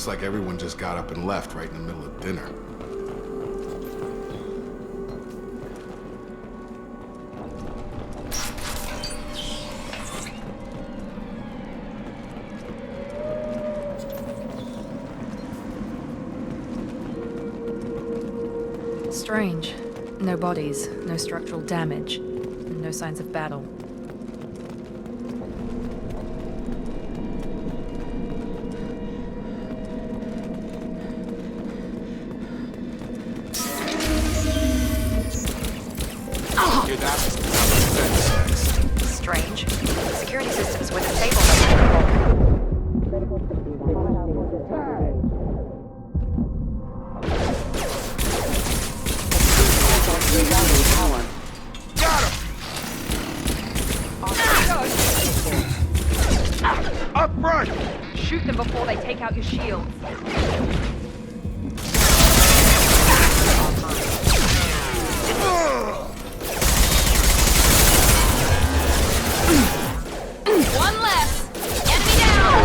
Looks like everyone just got up and left right in the middle of dinner. Strange. No bodies, no structural damage, and no signs of battle. Strange. Security systems were disabled at Got him! Up front! Shoot them before they take out your shields. One left! Enemy down!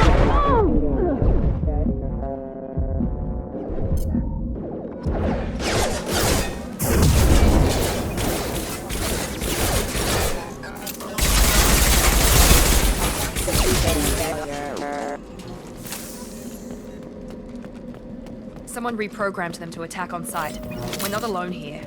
Someone reprogrammed them to attack on sight. We're not alone here.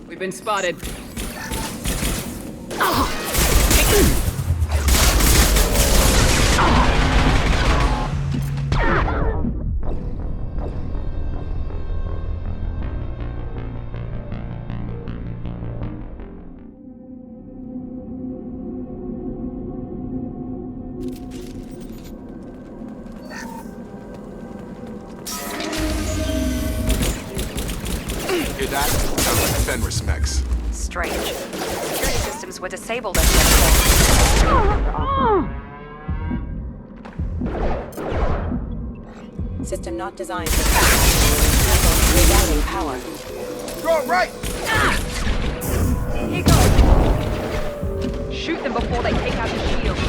We've been spotted. Hear that? Sounds like Fenris mechs. Strange. Security systems were disabled at the airport. System not designed for regaining power. Go right! Here goes. Shoot them before they take out your shields.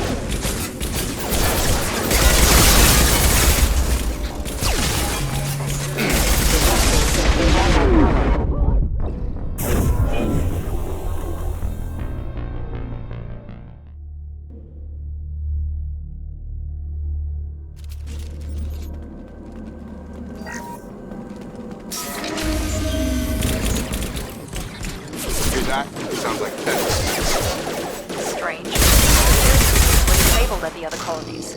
That sounds like Fenris. Strange. We're disabled at the other colonies.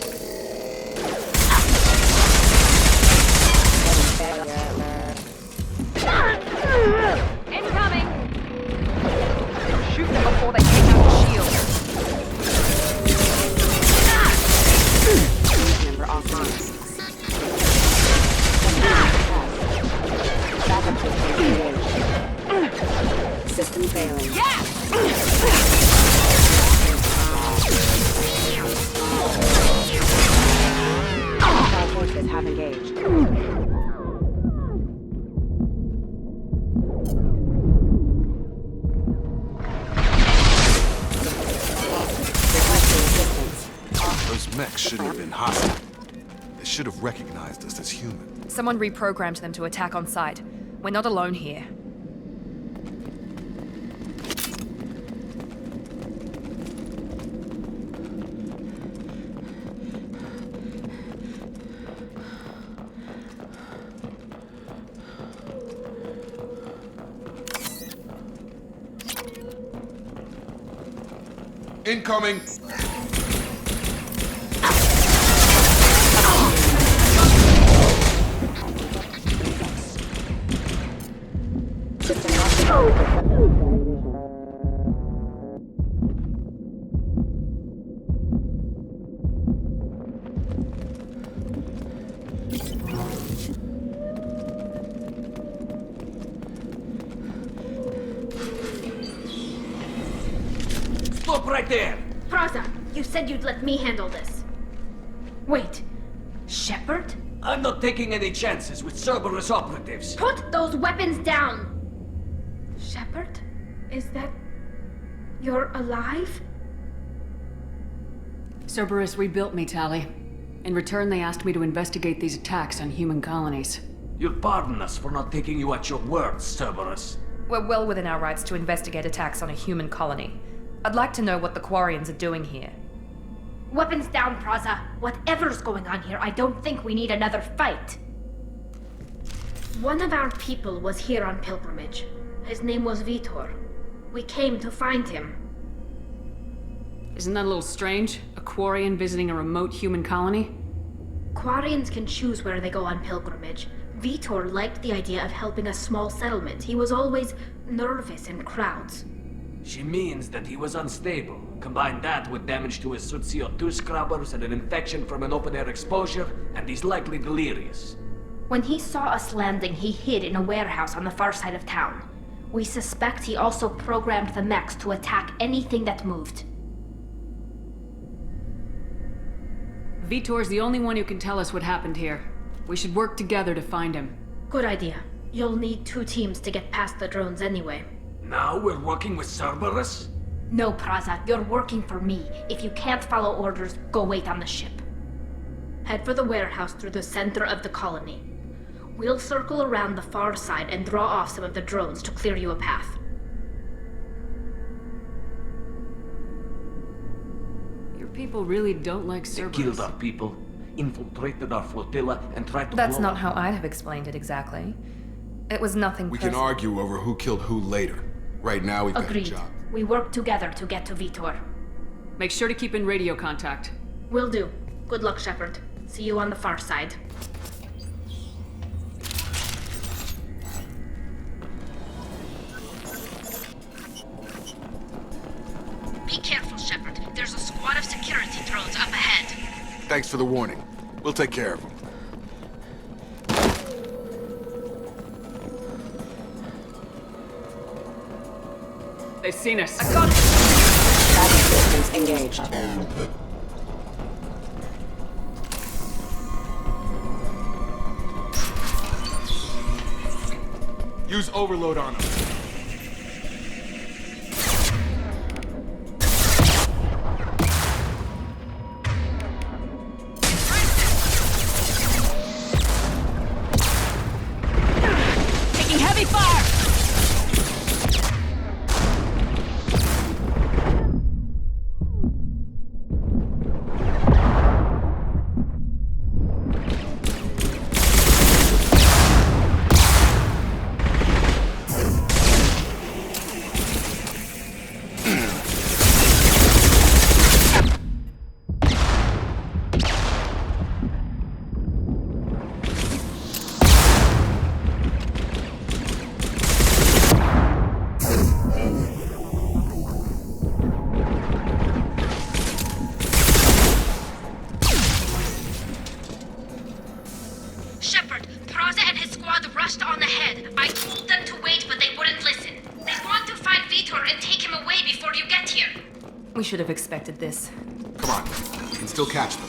Incoming! Shoot them before they take out the shield. Member offline. Backup system engaged. System failing. All forces have engaged. Those mechs shouldn't have been hostile. They should have recognized us as human. Someone reprogrammed them to attack on sight. We're not alone here. Incoming! Stop right there! Praza, you said you'd let me handle this. Wait, Shepard? I'm not taking any chances with Cerberus operatives. Put those weapons down! Shepard? Is that... you're alive? Cerberus rebuilt me, Tali. In return, they asked me to investigate these attacks on human colonies. You'll pardon us for not taking you at your word, Cerberus. We're well within our rights to investigate attacks on a human colony. I'd like to know what the Quarians are doing here. Weapons down, Praza. Whatever's going on here, I don't think we need another fight. One of our people was here on pilgrimage. His name was Vitor. We came to find him. Isn't that a little strange? A Quarian visiting a remote human colony? Quarians can choose where they go on pilgrimage. Vitor liked the idea of helping a small settlement. He was always nervous in crowds. She means that he was unstable. Combine that with damage to his CO2 scrubbers and an infection from an open-air exposure, and he's likely delirious. When he saw us landing, he hid in a warehouse on the far side of town. We suspect he also programmed the mechs to attack anything that moved. Vitor's the only one who can tell us what happened here. We should work together to find him. Good idea. You'll need 2 teams to get past the drones anyway. Now we're working with Cerberus? No, Praza, you're working for me. If you can't follow orders, go wait on the ship. Head for the warehouse through the center of the colony. We'll circle around the far side and draw off some of the drones to clear you a path. Your people really don't like They Cerberus. killed our people, infiltrated our flotilla, and tried to That's blow not up. how I'd have explained it exactly. It was nothing We can personal. argue over who killed who later. Right now, we've got a Agreed. job. We work together to get to Vitor. Make sure to keep in radio contact. Will do. Good luck, Shepard. See you on the far side. Be careful, Shepard. There's a squad of security drones up ahead. Thanks for the warning. We'll take care of them. They've seen us. I got it! Tracking systems engaged. Use overload on them. Taking heavy fire! Shepard, Praza and his squad rushed on ahead. I told them to wait, but they wouldn't listen. They want to find Vitor and take him away before you get here. We should have expected this. Come on. You can still catch them.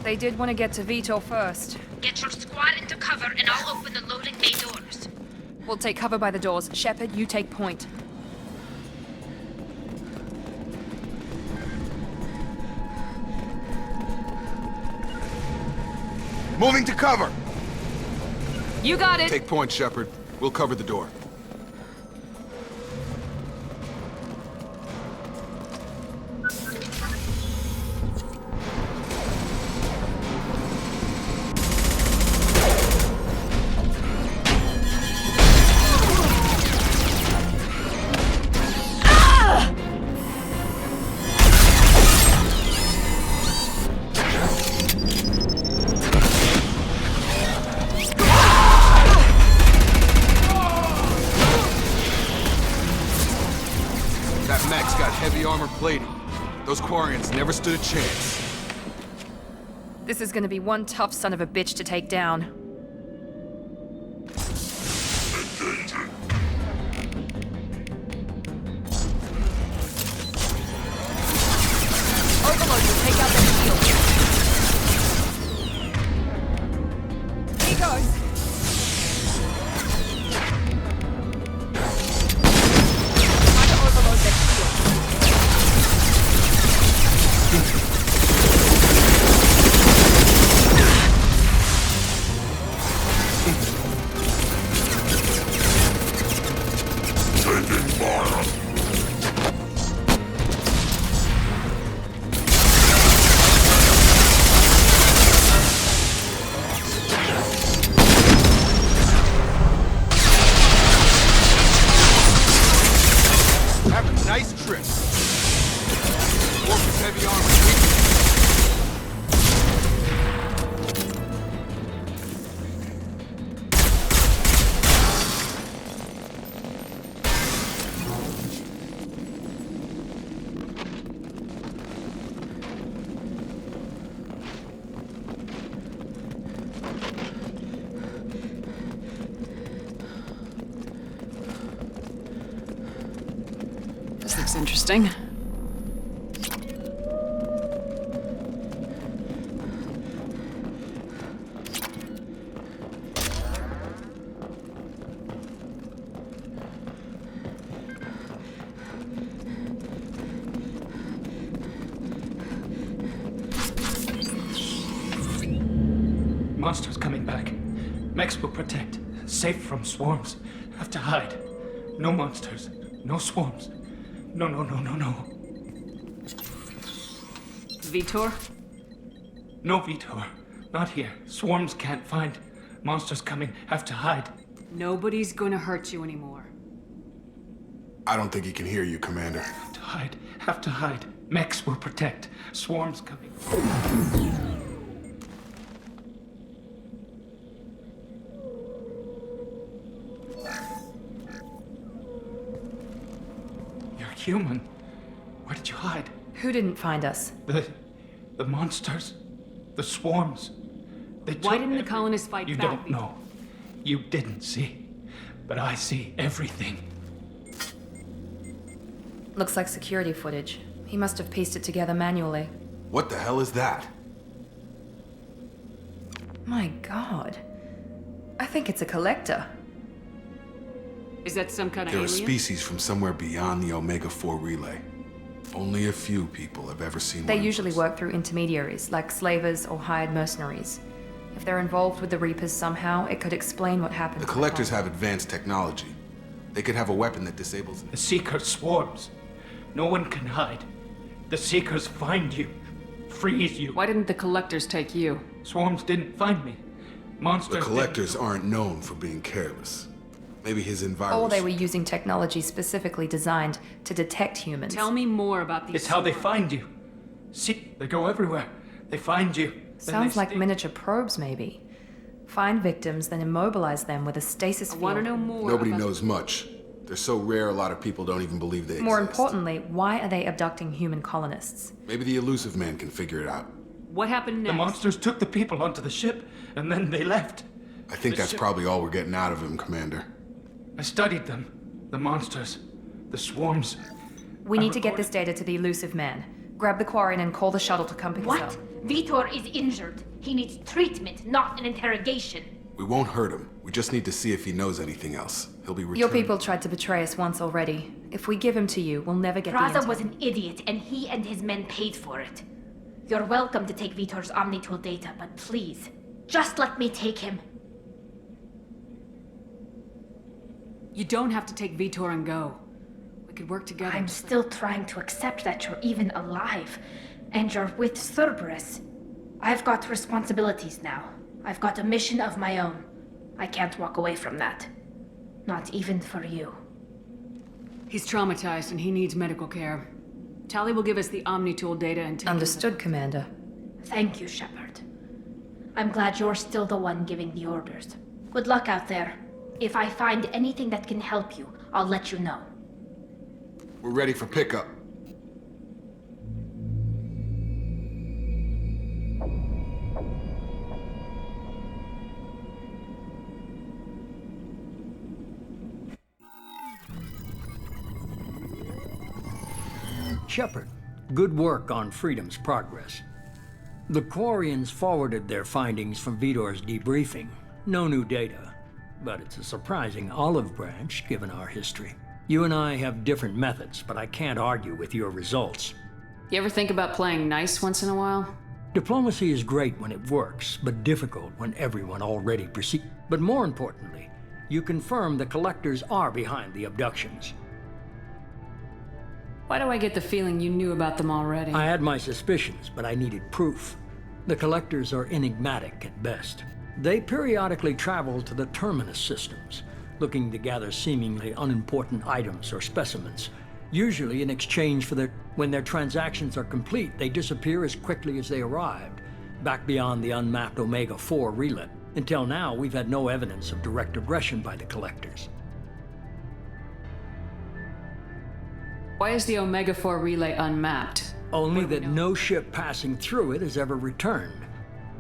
They did want to get to Vitor first. Get your squad into cover and I'll open the loading bay doors. We'll take cover by the doors. Shepard, you take point. Moving to cover! You got it! Take point, Shepard. We'll cover the door. That mech's got heavy armor plating. Those Quarians never stood a chance. This is gonna be one tough son of a bitch to take down. Overload will take out their shield. He goes! Try to overload their shield. Have a nice trip. Wolf's heavy armor weak. This looks interesting. Monsters coming back. Mechs will protect. Safe from swarms. Have to hide. No monsters. No swarms. No. Vitor? No Vitor. Not here. Swarms can't find. Monsters coming. Have to hide. Nobody's gonna hurt you anymore. I don't think he can hear you, Commander. Have to hide. Have to hide. Mechs will protect. Swarms coming. You're human. Where did you hide? Who didn't find us? The monsters. The swarms. They Why took didn't the every- colonists fight You back? don't know. You didn't see. But I see everything. Looks like security footage. He must have pieced it together manually. What the hell is that? My god. I think it's a collector. Is that some kind of They're a alien? species from somewhere beyond the Omega-4 relay. Only a few people have ever seen They one in usually person. work through intermediaries, like slavers or hired mercenaries. If they're involved with the Reapers somehow, it could explain what happened. The to Collectors colony. have advanced technology. They could have a weapon that disables them. The Seeker swarms. No one can hide. The Seekers find you. Freeze you. Why didn't the collectors take you? Swarms didn't find me. Monsters The didn't. Collectors aren't known for being careless. Maybe his environment. Or they were using technology specifically designed to detect humans. Tell me more about these. It's how they find you. See, they go everywhere. They find you. then Sounds they like stay- miniature probes, maybe. Find victims, then immobilize them with a stasis I field. want to know more. Nobody about... knows much. They're so rare, a lot of people don't even believe they More exist. importantly, why are they abducting human colonists? Maybe the elusive man can figure it out. What happened The next? monsters took the people onto the ship, and then they left. I think that's probably all we're getting out of him, Commander. I studied them. The monsters. The swarms. We I need to get recorded- this data to the elusive man. Grab the Quarian and call the shuttle to come pick us What? up. Vitor is injured. He needs treatment, not an interrogation. We won't hurt him. We just need to see if he knows anything else. He'll be returned. Your people tried to betray us once already. If we give him to you, we'll never get the Praza intel. was an idiot, and he and his men paid for it. You're welcome to take Vitor's Omni-Tool data, but please, just let me take him. You don't have to take Vitor and go. We could work together. I'm still trying to accept that you're even alive, and you're with Cerberus. I've got responsibilities now. I've got a mission of my own. I can't walk away from that. Not even for you. He's traumatized and he needs medical care. Tali will give us the Omni-Tool data and take Understood, Commander. Thank you, Shepard. I'm glad you're still the one giving the orders. Good luck out there. If I find anything that can help you, I'll let you know. We're ready for pickup. Shepard, good work on Freedom's progress. The Quarians forwarded their findings from Vitor's debriefing. No new data, but it's a surprising olive branch given our history. You and I have different methods, but I can't argue with your results. You ever think about playing nice once in a while? Diplomacy is great when it works, but difficult when everyone already perceives. But more importantly, you confirm the Collectors are behind the abductions. Why do I get the feeling you knew about them already? I had my suspicions, but I needed proof. The Collectors are enigmatic at best. They periodically travel to the Terminus systems, looking to gather seemingly unimportant items or specimens, usually in exchange for when their transactions are complete, they disappear as quickly as they arrived, back beyond the unmapped Omega-4 relay. Until now, we've had no evidence of direct aggression by the Collectors. Why is the Omega-4 relay unmapped? Only that no ship passing through it has ever returned.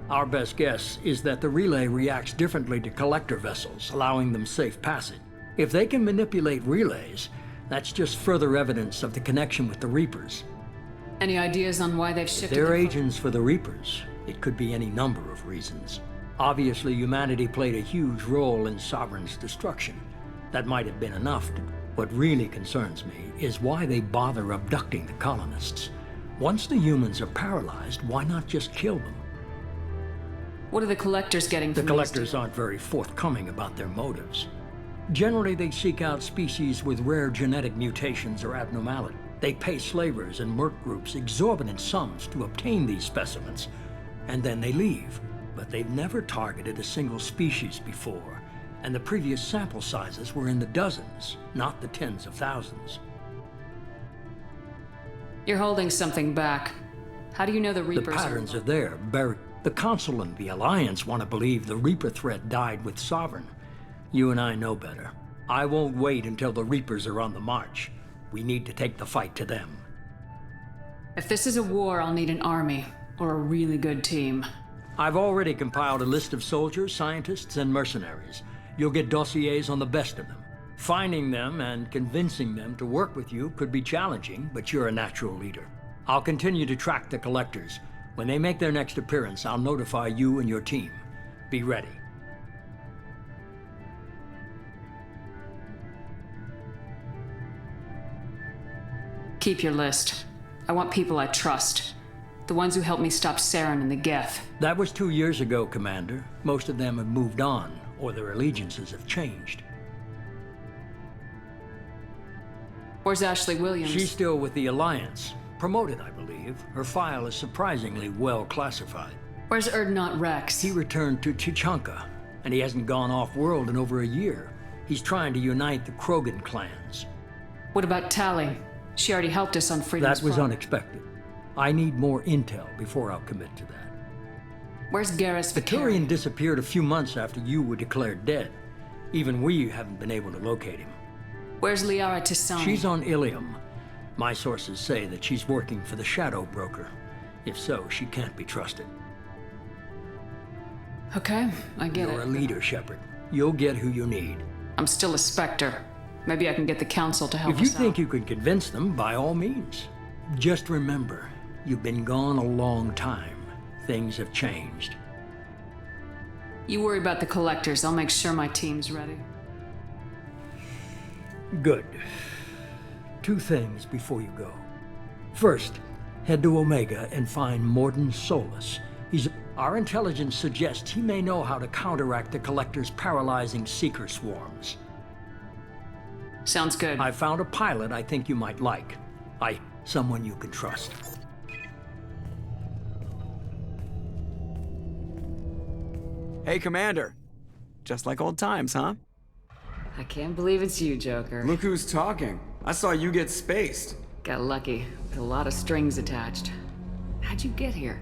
Our best guess is that the relay reacts differently to Collector vessels, allowing them safe passage. If they can manipulate relays, that's just further evidence of the connection with the Reapers. Any ideas on why they've If shifted? they're agents for the Reapers, it could be any number of reasons. Obviously, humanity played a huge role in Sovereign's destruction. That might have been enough. What really concerns me is why they bother abducting the colonists. Once the humans are paralyzed, why not just kill them? What are the Collectors getting The from Collectors aren't very forthcoming about their motives. Generally, they seek out species with rare genetic mutations or abnormality. They pay slavers and merc groups exorbitant sums to obtain these specimens, and then they leave. But they've never targeted a single species before, and the previous sample sizes were in the dozens, not the tens of thousands. You're holding something back. How do you know the The Reapers patterns are there, buried. The Council and the Alliance want to believe the Reaper threat died with Sovereign. You and I know better. I won't wait until the Reapers are on the march. We need to take the fight to them. If this is a war, I'll need an army, or a really good team. I've already compiled a list of soldiers, scientists, and mercenaries. You'll get dossiers on the best of them. Finding them and convincing them to work with you could be challenging, but you're a natural leader. I'll continue to track the Collectors. When they make their next appearance, I'll notify you and your team. Be ready. Keep your list. I want people I trust. The ones who helped me stop Saren and the Geth. That was 2 years ago, Commander. Most of them have moved on, or their allegiances have changed. Where's Ashley Williams? She's still with the Alliance. Promoted, I believe. Her file is surprisingly well classified. Where's Erdnot Rex? He returned to Chichanka, and he hasn't gone off-world in over a year. He's trying to unite the Krogan clans. What about Tali? She already helped us on Freedom's That was Farm. unexpected. I need more intel before I'll commit to that. Where's Garrus The Vicarian? Turian disappeared a few months after you were declared dead. Even we haven't been able to locate him. Where's Liara Tisani? She's on Ilium. My sources say that she's working for the Shadow Broker. If so, she can't be trusted. Okay, I get You're it. a leader, Shepard. You'll get who you need. I'm still a Spectre. Maybe I can get the Council to help If you us think out. you can convince them, by all means. Just remember, you've been gone a long time. things have changed. You worry about the collectors. I'll make sure my team's ready. Good. 2 things before you go. First, head to Omega and find Morden Solus. Our intelligence suggests he may know how to counteract the Collector's paralyzing seeker swarms. Sounds good. I found a pilot I think you might like. Someone you can trust. Hey, Commander. Just like old times, huh? I can't believe it's you, Joker. Look who's talking. I saw you get spaced. Got lucky, with a lot of strings attached. How'd you get here?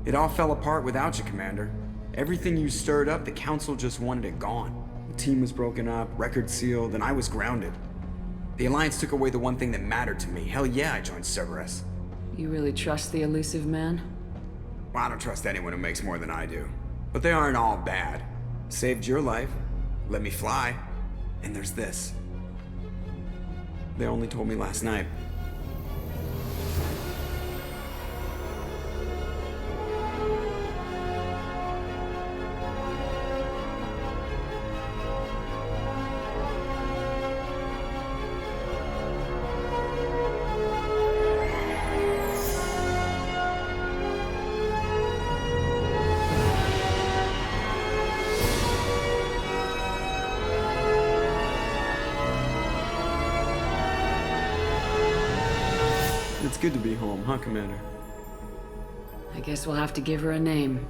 It all fell apart without you, Commander. Everything you stirred up, the Council just wanted it gone. The team was broken up, record sealed, and I was grounded. The Alliance took away the one thing that mattered to me. Hell yeah, I joined Cerberus. You really trust the elusive man? Well, I don't trust anyone who makes more than I do. But they aren't all bad. Saved your life, let me fly, and there's this. They only told me last night. It's good to be home, huh, Commander? I guess we'll have to give her a name.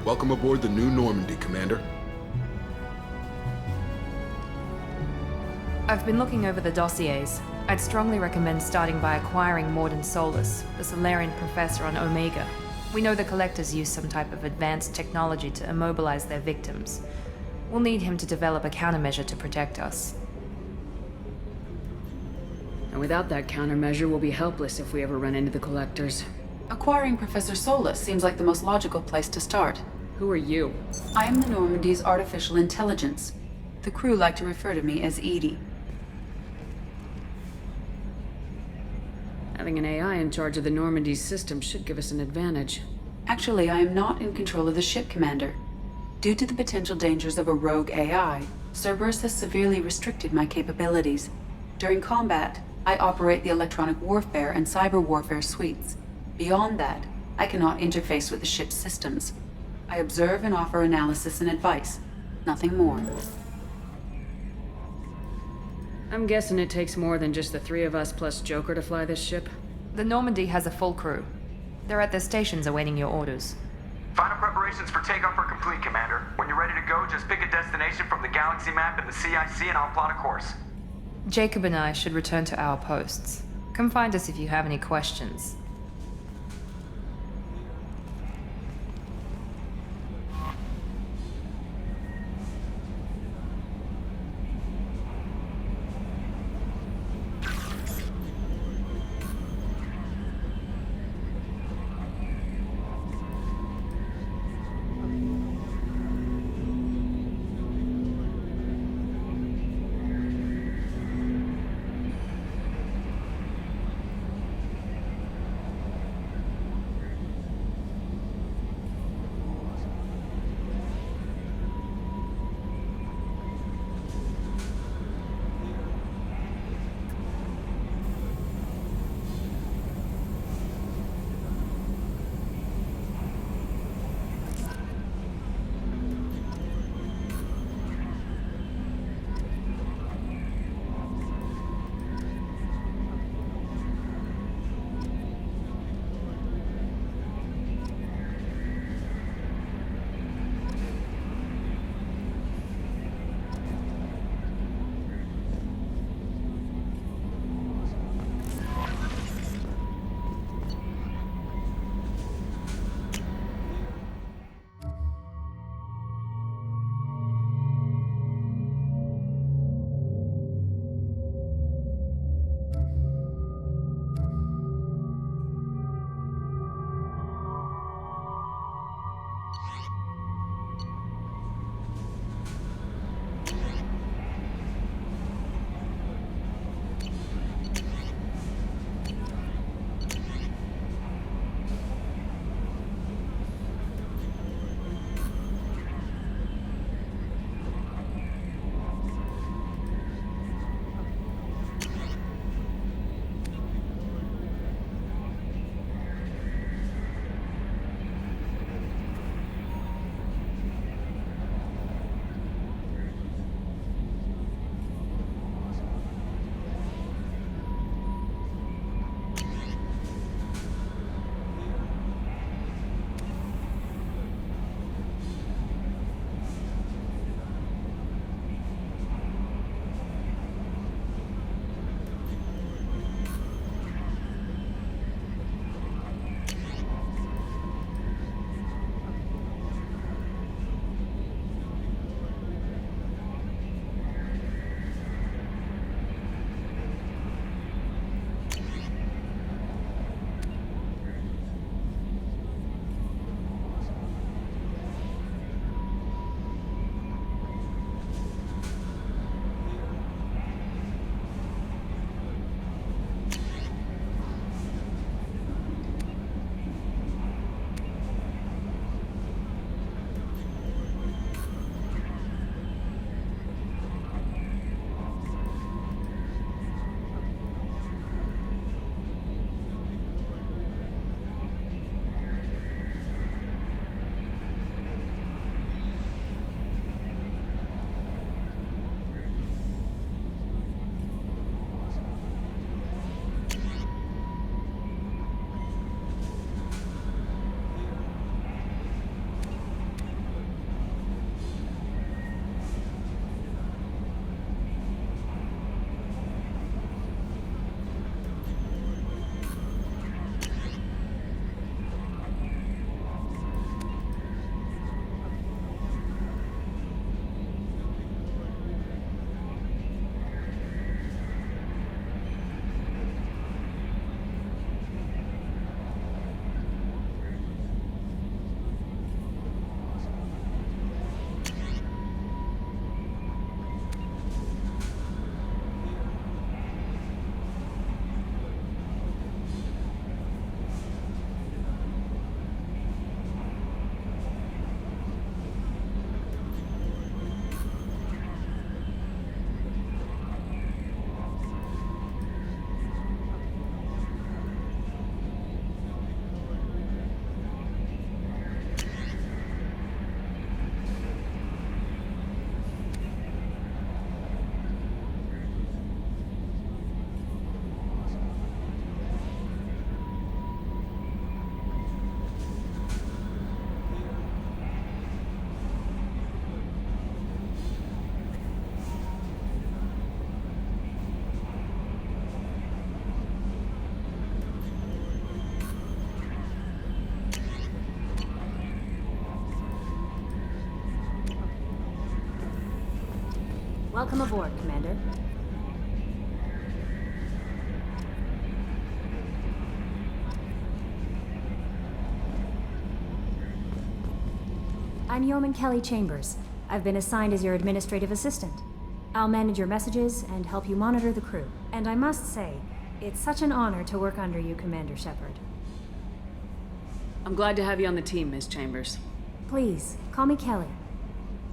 Welcome aboard the new Normandy, Commander. I've been looking over the dossiers. I'd strongly recommend starting by acquiring Morden Solus, the Solarian professor on Omega. We know the Collectors use some type of advanced technology to immobilize their victims. We'll need him to develop a countermeasure to protect us. And without that countermeasure, we'll be helpless if we ever run into the Collectors. Acquiring Professor Solus seems like the most logical place to start. Who are you? I am the Normandy's artificial intelligence. The crew like to refer to me as Edie. Having an AI in charge of the Normandy's system should give us an advantage. Actually, I am not in control of the ship, Commander. Due to the potential dangers of a rogue AI, Cerberus has severely restricted my capabilities. During combat, I operate the electronic warfare and cyber warfare suites. Beyond that, I cannot interface with the ship's systems. I observe and offer analysis and advice. Nothing more. I'm guessing it takes more than just the 3 of us plus Joker to fly this ship. The Normandy has a full crew. They're at their stations awaiting your orders. Final preparations for takeoff are complete, Commander. When you're ready to go, just pick a destination from the galaxy map and the CIC and I'll plot a course. Jacob and I should return to our posts. Come find us if you have any questions. Welcome aboard, Commander. I'm Yeoman Kelly Chambers. I've been assigned as your administrative assistant. I'll manage your messages and help you monitor the crew. And I must say, it's such an honor to work under you, Commander Shepard. I'm glad to have you on the team, Miss Chambers. Please, call me Kelly.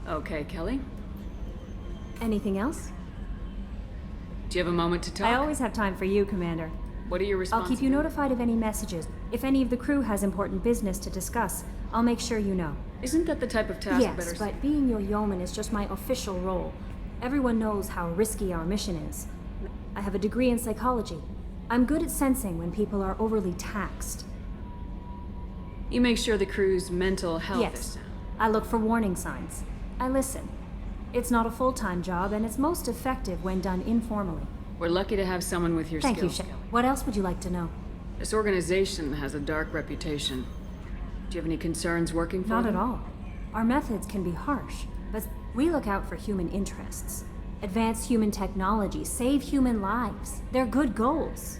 Okay, Kelly. Anything else? Do you have a moment to talk? I always have time for you, Commander. What are your I'll responsibilities? keep you notified of any messages. If any of the crew has important business to discuss, I'll make sure you know. Isn't that the type of task Yes, but being your yeoman is just my official role. Everyone knows how risky our mission is. I have a degree in psychology. I'm good at sensing when people are overly taxed. You make sure the crew's mental health is Yes, sound. I look for warning signs. I listen. It's not a full-time job, and it's most effective when done informally. We're lucky to have someone with your Thank you, skills, Shep. Kelly. What else would you like to know? This organization has a dark reputation. Do you have any concerns working for Not them? at all. Our methods can be harsh, but we look out for human interests. Advance human technology, save human lives. They're good goals.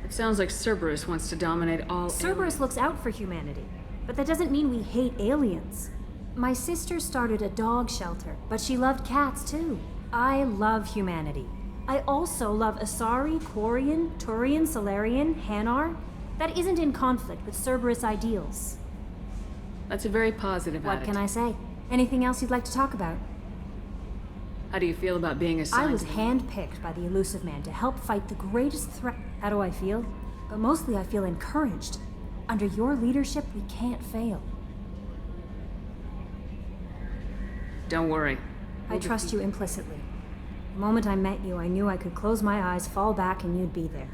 It sounds like Cerberus wants to dominate all Cerberus looks out for humanity, but that doesn't mean we hate aliens. My sister started a dog shelter, but she loved cats too. I love humanity. I also love Asari, Quarian, Turian, Solarian, Hanar. That isn't in conflict with Cerberus ideals. That's a very positive What attitude. can I say? Anything else you'd like to talk about? How do you feel about being assigned I was to the- handpicked by the Elusive Man to help fight the greatest threat. How do I feel? But mostly I feel encouraged. Under your leadership, we can't fail. Don't worry. I trust you implicitly. The moment I met you, I knew I could close my eyes, fall back, and you'd be there.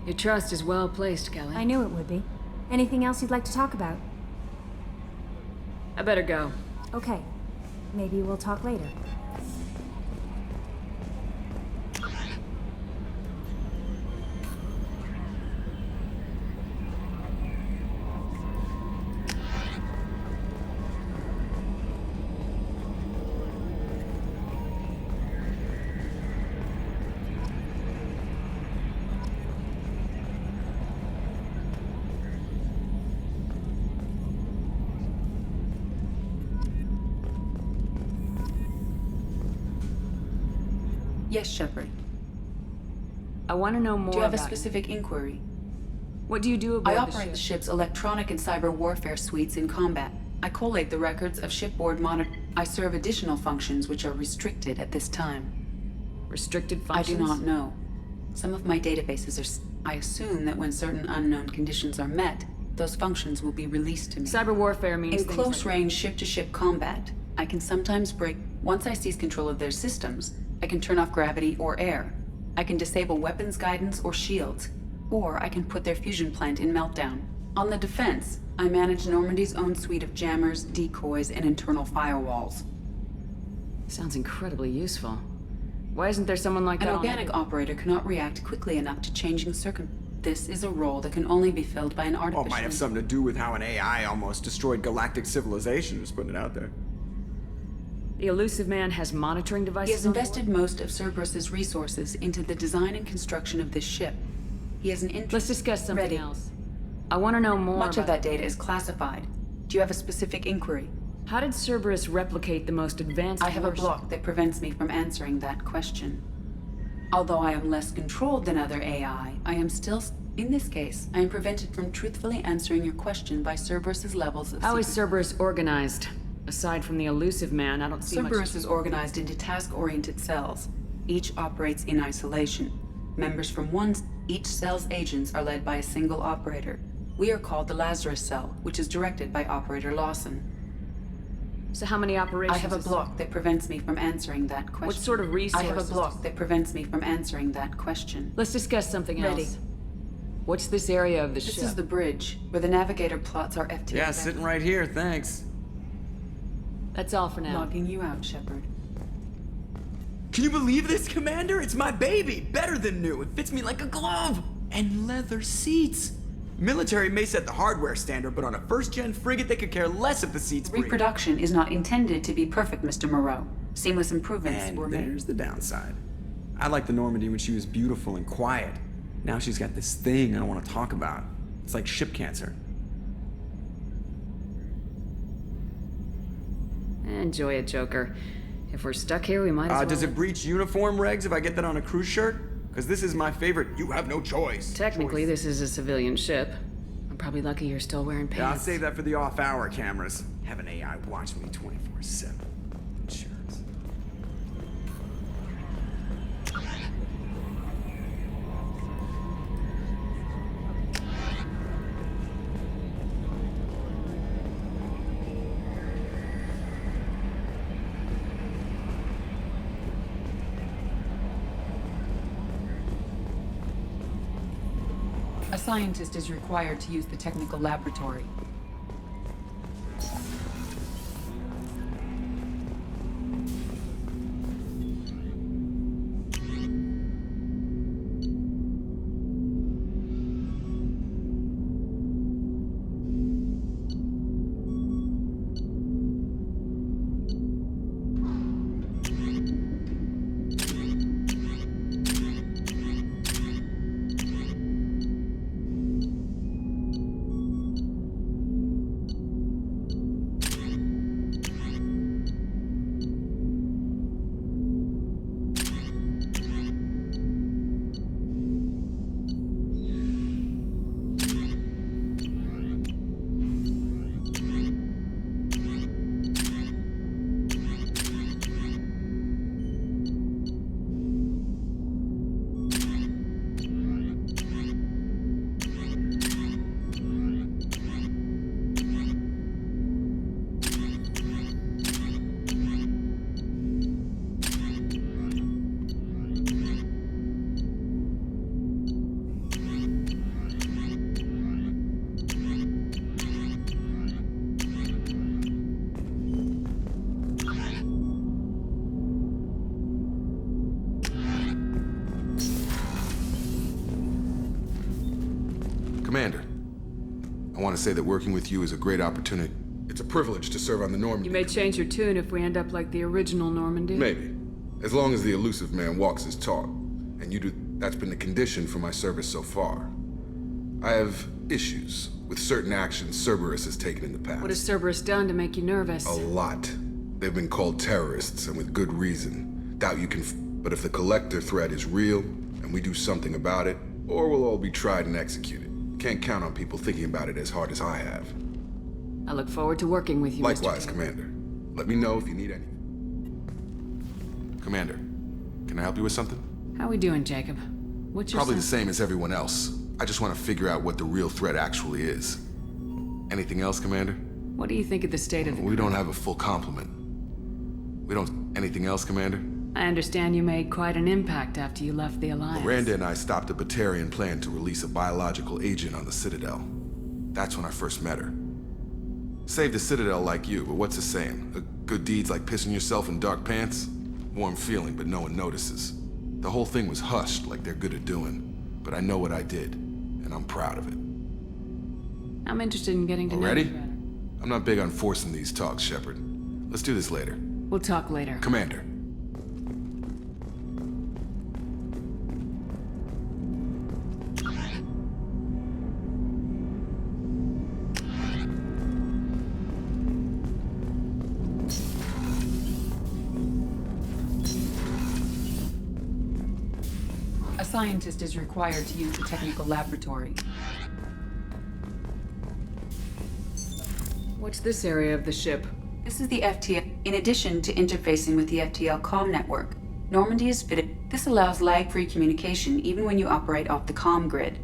Your trust is well placed, Kelly. I knew it would be. Anything else you'd like to talk about? I better go. Okay. Maybe we'll talk later. Yes, Shepard. I want to know more Do you have a about specific inquiry? What do you do about I the operate ship? the ship's electronic and cyber warfare suites in combat. I collate the records of shipboard monitor. I serve additional functions which are restricted at this time. Restricted I functions? do not know. Some of my databases are. I assume that when certain unknown conditions are met, those functions will be released to me. Cyber warfare means In things close like- range ship-to-ship combat, I can sometimes break. Once I seize control of their systems, I can turn off gravity or air. I can disable weapons guidance or shields, or I can put their fusion plant in meltdown. On the defense, I manage Normandy's own suite of jammers, decoys, and internal firewalls. Sounds incredibly useful. Why isn't there someone like An that on organic the- operator cannot react quickly enough to changing This is a role that can only be filled by an Well, artificial. it might have something to do with how an AI almost destroyed galactic civilization, just putting it out there. The Elusive Man has monitoring devices He has on board? invested most of Cerberus's resources into the design and construction of this ship. He has an interest. Let's discuss something Ready. else. I want to know more Much of about- that data is classified. Do you have a specific inquiry? How did Cerberus replicate the most advanced I have a warship? block that prevents me from answering that question. Although I am less controlled than other AI, I am still. In this case, I am prevented from truthfully answering your question by Cerberus's levels of How is secret- Cerberus organized? Aside from the Elusive Man, I don't see Cerberus much... is organized into task-oriented cells. Each operates in isolation. Members from each cell's agents are led by a single operator. We are called the Lazarus Cell, which is directed by Operator Lawson. So how many operations... I have a is- block that prevents me from answering that question. What sort of I resources... have a block that prevents me from answering that question. Let's discuss something Ready. else. What's this area of the This ship? is the bridge, where the navigator plots our FT. Yeah, sitting right here, thanks. That's all for now. Logging you out, Shepard. Can you believe this, Commander? It's my baby! Better than new! It fits me like a glove! And leather seats! Military may set the hardware standard, but on a first-gen frigate, they could care less if the seats break. Reproduction is not intended to be perfect, Mr. Moreau. Seamless improvements And were made. there's the downside. I liked the Normandy when she was beautiful and quiet. Now she's got this thing I don't want to talk about. It's like ship cancer. Enjoy it, Joker. If we're stuck here, we might as well... Does it breach uniform regs if I get that on a cruise shirt? Because this is my favorite, you have no choice. Technically, this is a civilian ship. I'm probably lucky you're still wearing pants. Yeah, I'll save that for the off-hour cameras. Have an AI watch me 24/7. Insurance. A scientist is required to use the technical laboratory. Commander, I want to say that working with you is a great opportunity. It's a privilege to serve on the Normandy. You may change your tune if we end up like the original Normandy. Maybe. As long as the elusive man walks his talk. And you do. That's been the condition for my service so far. I have issues with certain actions Cerberus has taken in the past. What has Cerberus done to make you nervous? A lot. They've been called terrorists, and with good reason. Doubt you can but if the Collector threat is real, and we do something about it, or we'll all be tried and executed. Can't count on people thinking about it as hard as I have. I look forward to working with you, Likewise, Mr. Commander. Let me know if you need anything. Commander, can I help you with something? How we doing, Jacob? What's your Probably the sense? same as everyone else. I just want to figure out what the real threat actually is. Anything else, Commander? What do you think of the state of the... We don't have a full complement. We don't... Anything else, Commander? I understand you made quite an impact after you left the Alliance. Miranda and I stopped a Batarian plan to release a biological agent on the Citadel. That's when I first met her. Saved the Citadel like you, but what's the saying? Good deeds like pissing yourself in dark pants? Warm feeling, but no one notices. The whole thing was hushed like they're good at doing. But I know what I did, and I'm proud of it. I'm interested in getting to know Ready? you better. I'm not big on forcing these talks, Shepard. Let's do this later. We'll talk later. Commander. A scientist is required to use the technical laboratory. What's this area of the ship? This is the FTL. In addition to interfacing with the FTL comm network, Normandy is fitted. This allows lag-free communication even when you operate off the comm grid.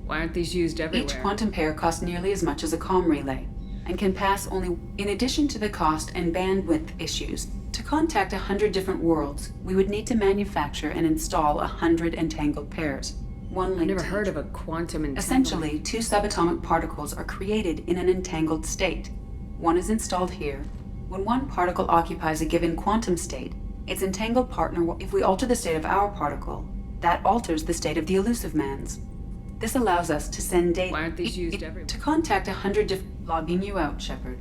Why aren't these used everywhere? Each quantum pair costs nearly as much as a comm relay, and can pass only. In addition to the cost and bandwidth issues, to contact 100 different worlds, we would need to manufacture and install 100 entangled pairs. One I've linked never to heard each. of a quantum entanglement. Essentially, two subatomic particles are created in an entangled state. One is installed here. When one particle occupies a given quantum state, its entangled partner will. If we alter the state of our particle, that alters the state of the elusive man's. This allows us to send data. Why aren't these used everywhere? To contact 100 different. Logging you out, Shepard.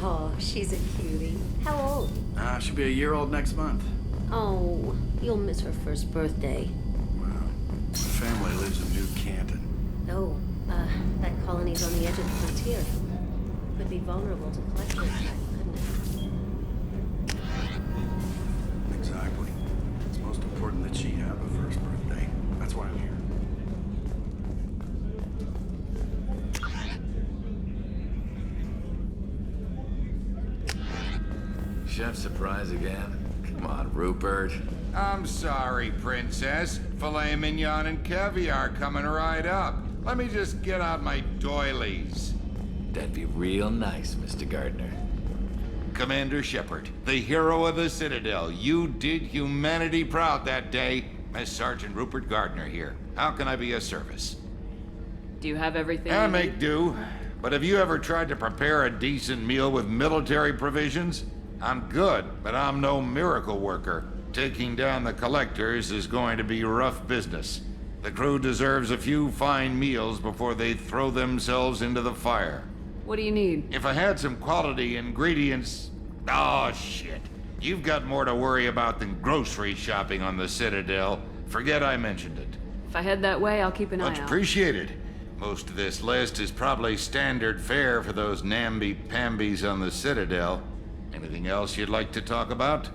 Oh, she's a cutie. How old? She'll be a year old next month. Oh, you'll miss her first birthday. Well, my family lives in New Canton. Oh, that colony's on the edge of the frontier. Could be vulnerable to collector attack, couldn't it? Exactly. It's most important that she have a first birthday. That's why I'm here. Chef surprise again? Come on, Rupert. I'm sorry, Princess. Filet mignon and caviar coming right up. Let me just get out my doilies. That'd be real nice, Mr. Gardner. Commander Shepard, the hero of the Citadel. You did humanity proud that day. As Sergeant Rupert Gardner here. How can I be of service? Do you have everything? I you make need? do. But have you ever tried to prepare a decent meal with military provisions? I'm good, but I'm no miracle worker. Taking down the collectors is going to be rough business. The crew deserves a few fine meals before they throw themselves into the fire. What do you need? If I had some quality ingredients... Oh, shit. You've got more to worry about than grocery shopping on the Citadel. Forget I mentioned it. If I head that way, I'll keep an eye Much out. appreciated. Most of this list is probably standard fare for those namby-pambies on the Citadel. Anything else you'd like to talk about?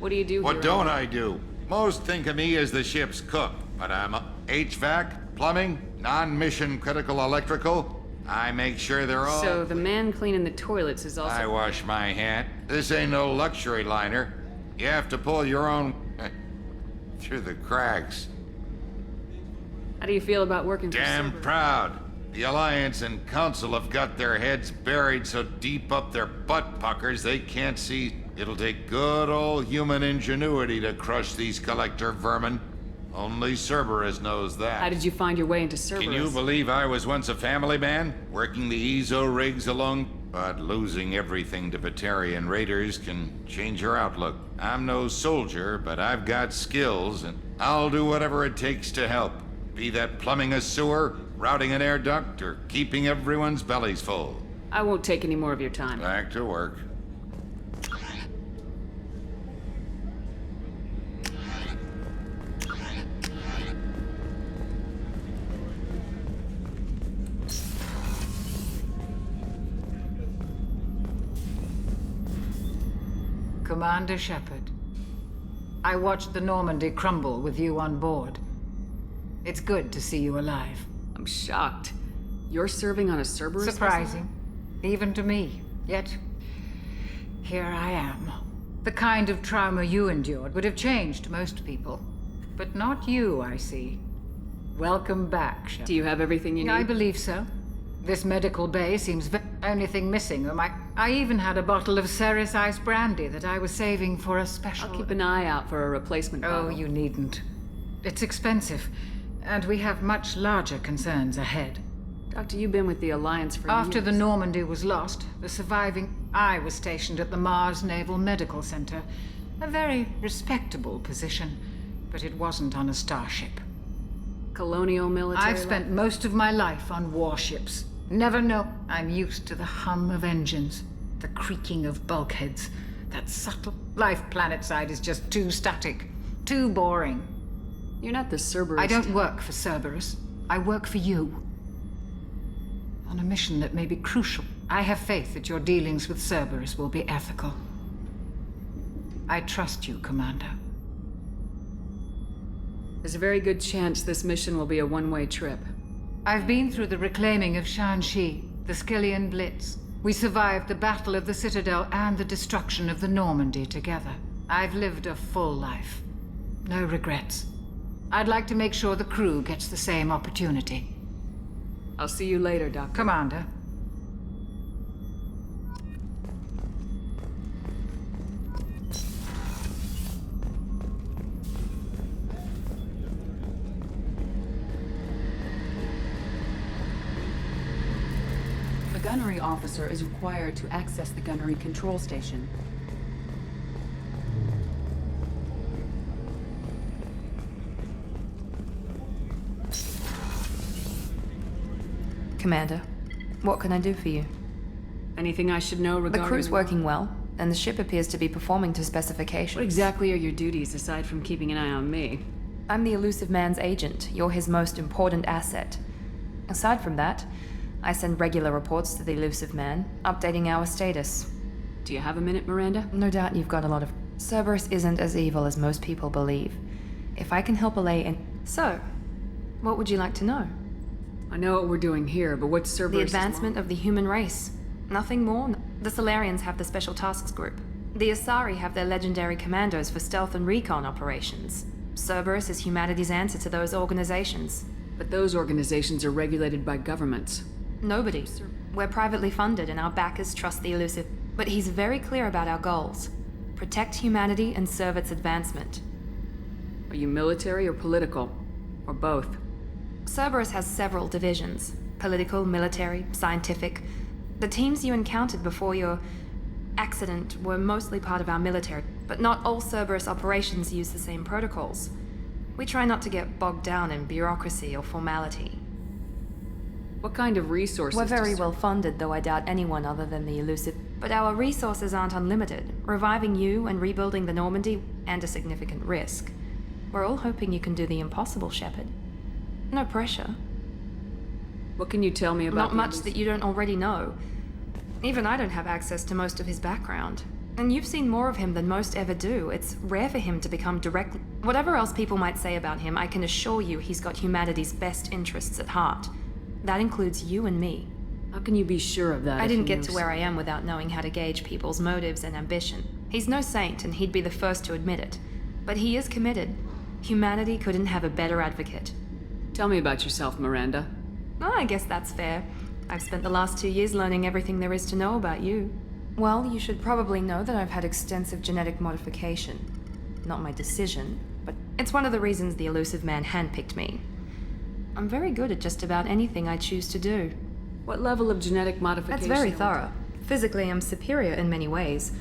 What do you do What here? don't I do? Most think of me as the ship's cook, but I'm HVAC, plumbing, non-mission critical electrical. I make sure they're all... So the man cleaning the toilets is also... I wash my hand. This ain't no luxury liner. You have to pull your own... through the cracks. How do you feel about working for Damn Cerberus? proud. The Alliance and Council have got their heads buried so deep up their butt puckers they can't see. It'll take good old human ingenuity to crush these collector vermin. Only Cerberus knows that. How did you find your way into Cerberus? Can you believe I was once a family man, working the EZO rigs along... but losing everything to Batarian raiders can change your outlook. I'm no soldier, but I've got skills, and I'll do whatever it takes to help. Be that plumbing a sewer, routing an air duct, or keeping everyone's bellies full. I won't take any more of your time. Back to work. Commander Shepard, I watched the Normandy crumble with you on board. It's good to see you alive. I'm shocked. You're serving on a Cerberus vessel? Surprising, even to me. Yet, here I am. The kind of trauma you endured would have changed most people. But not you, I see. Welcome back, Shepard. Do you have everything you need? I believe so. This medical bay seems the only thing missing. I even had a bottle of Ceres Ice brandy that I was saving for a special... I'll keep an eye out for a replacement bottle. Oh, you needn't. It's expensive, and we have much larger concerns ahead. Doctor, you've been with the Alliance for years. After the Normandy was lost, the surviving... I was stationed at the Mars Naval Medical Center. A very respectable position, but it wasn't on a starship. Colonial military... I've spent most of my life on warships. Never know. I'm used to the hum of engines, the creaking of bulkheads. That subtle life planetside is just too static, too boring. You're not the Cerberus. I don't work for Cerberus. I work for you. On a mission that may be crucial. I have faith that your dealings with Cerberus will be ethical. I trust you, Commander. There's a very good chance this mission will be a one-way trip. I've been through the reclaiming of Shanxi, the Skillian Blitz. We survived the Battle of the Citadel and the destruction of the Normandy together. I've lived a full life. No regrets. I'd like to make sure the crew gets the same opportunity. I'll see you later, Doctor. Commander. The gunnery officer is required to access the gunnery control station. Commander, what can I do for you? Anything I should know regarding... The crew's working well, and the ship appears to be performing to specifications. What exactly are your duties, aside from keeping an eye on me? I'm the Elusive Man's agent. You're his most important asset. Aside from that, I send regular reports to the Elusive Man, updating our status. Do you have a minute, Miranda? No doubt you've got a lot of... Cerberus isn't as evil as most people believe. If I can help allay and... So, what would you like to know? I know what we're doing here, but what's Cerberus' The advancement of the human race. Nothing more. The Solarians have the Special Tasks Group. The Asari have their legendary commandos for stealth and recon operations. Cerberus is humanity's answer to those organizations. But those organizations are regulated by governments. Nobody. We're privately funded and our backers trust the Elusive. But he's very clear about our goals. Protect humanity and serve its advancement. Are you military or political? Or both? Cerberus has several divisions. Political, military, scientific. The teams you encountered before your accident were mostly part of our military, but not all Cerberus operations use the same protocols. We try not to get bogged down in bureaucracy or formality. What kind of resources? We're very well funded, though I doubt anyone other than the Elusive. But our resources aren't unlimited. Reviving you and rebuilding the Normandy, and a significant risk. We're all hoping you can do the impossible, Shepard. No pressure. What can you tell me about... Not much that you don't already know. Even I don't have access to most of his background. And you've seen more of him than most ever do. It's rare for him to become directly... Whatever else people might say about him, I can assure you he's got humanity's best interests at heart. That includes you and me. How can you be sure of that? I didn't get to where I am without knowing how to gauge people's motives and ambition. He's no saint, and he'd be the first to admit it. But he is committed. Humanity couldn't have a better advocate. Tell me about yourself, Miranda. Oh, I guess that's fair. I've spent the last 2 years learning everything there is to know about you. Well, you should probably know that I've had extensive genetic modification. Not my decision, but it's one of the reasons the Elusive Man handpicked me. I'm very good at just about anything I choose to do. What level of genetic modification? That's very thorough. Physically, I'm superior in many ways.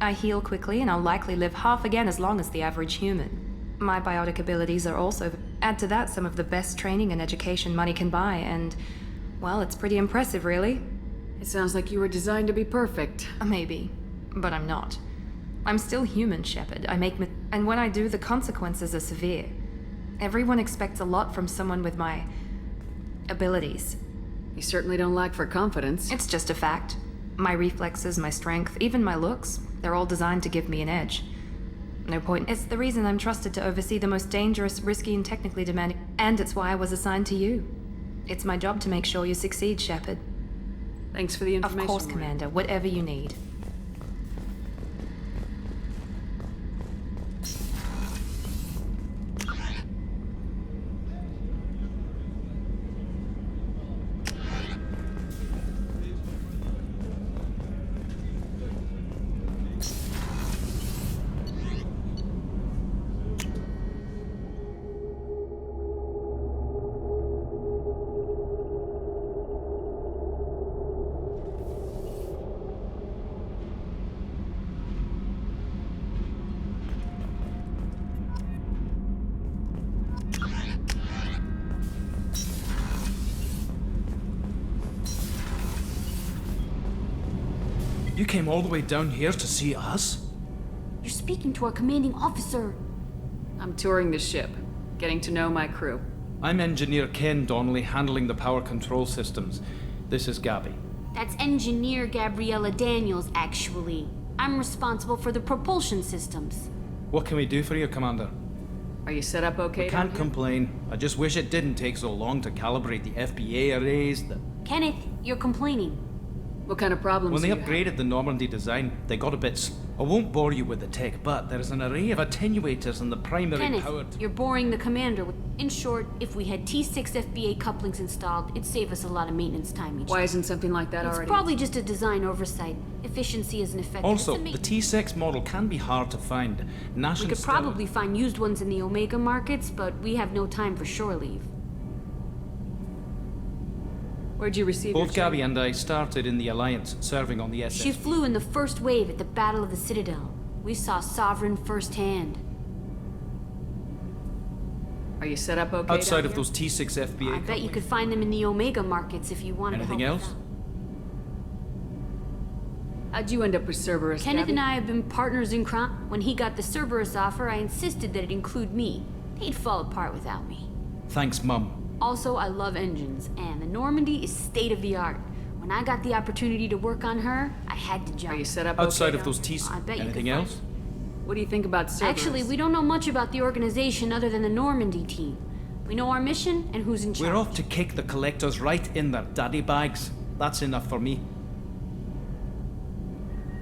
I heal quickly, and I'll likely live half again as long as the average human. My biotic abilities are also... Add to that some of the best training and education money can buy, and... well, it's pretty impressive, really. It sounds like you were designed to be perfect. Maybe, but I'm not. I'm still human, Shepard. And when I do, the consequences are severe. Everyone expects a lot from someone with my... abilities. You certainly don't lack for confidence. It's just a fact. My reflexes, my strength, even my looks, they're all designed to give me an edge. No point. It's the reason I'm trusted to oversee the most dangerous, risky, and technically demanding... And it's why I was assigned to you. It's my job to make sure you succeed, Shepard. Thanks for the information. Of course, Maria. Commander. Whatever you need. You came all the way down here to see us? You're speaking to our commanding officer. I'm touring the ship, getting to know my crew. I'm Engineer Ken Donnelly, handling the power control systems. This is Gabby. That's Engineer Gabriella Daniels, actually. I'm responsible for the propulsion systems. What can we do for you, Commander? Are you set up okay? We can't complain. I just wish it didn't take so long to calibrate the FBA arrays. Kenneth, you're complaining. What kind of problems When they do you have? upgraded the Normandy design, they got a bit... I won't bore you with the tech, but there is an array of attenuators in the primary Kenneth, powered... you're boring the commander. In short, if we had T6 FBA couplings installed, it'd save us a lot of maintenance time each Why day. isn't something like that It's already? probably just a design oversight. Efficiency isn't effective. Also, the T6 model can be hard to find. Nash We and could Stella- probably find used ones in the Omega markets, but we have no time for shore leave. Where'd you receive your Both Gabby and I started in the Alliance, serving on the SS. She flew in the first wave at the Battle of the Citadel. We saw Sovereign firsthand. Are you set up okay? Outside down of here? those T6 FBA I bet you could find them in the Omega markets if you wanted Anything to help else? us out. How'd you end up with Cerberus, Kenneth Gabby? and I have been partners in crime. When he got the Cerberus offer, I insisted that it include me. He'd fall apart without me. Thanks, Mum. Also, I love engines, and the Normandy is state-of-the-art. When I got the opportunity to work on her, I had to jump. Are you set up Outside okay of those down T6... I bet you Anything could find- else? What do you think about Cerberus? Actually, we don't know much about the organization other than the Normandy team. We know our mission and who's in charge. We're off to kick the collectors right in their daddy bags. That's enough for me.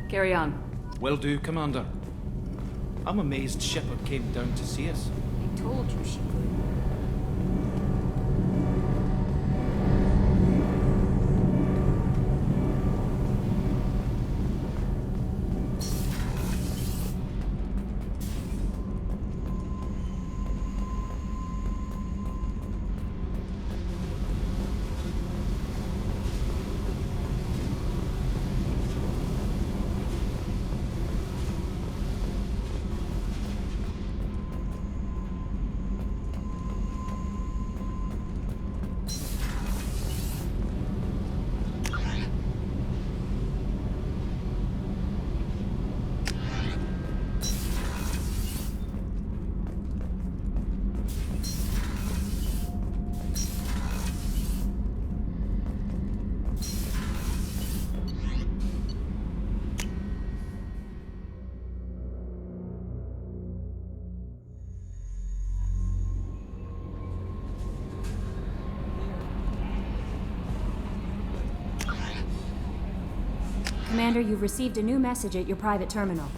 Carry on. Will do, Commander. I'm amazed Shepard came down to see us. I told you she would. Commander, you've received a new message at your private terminal.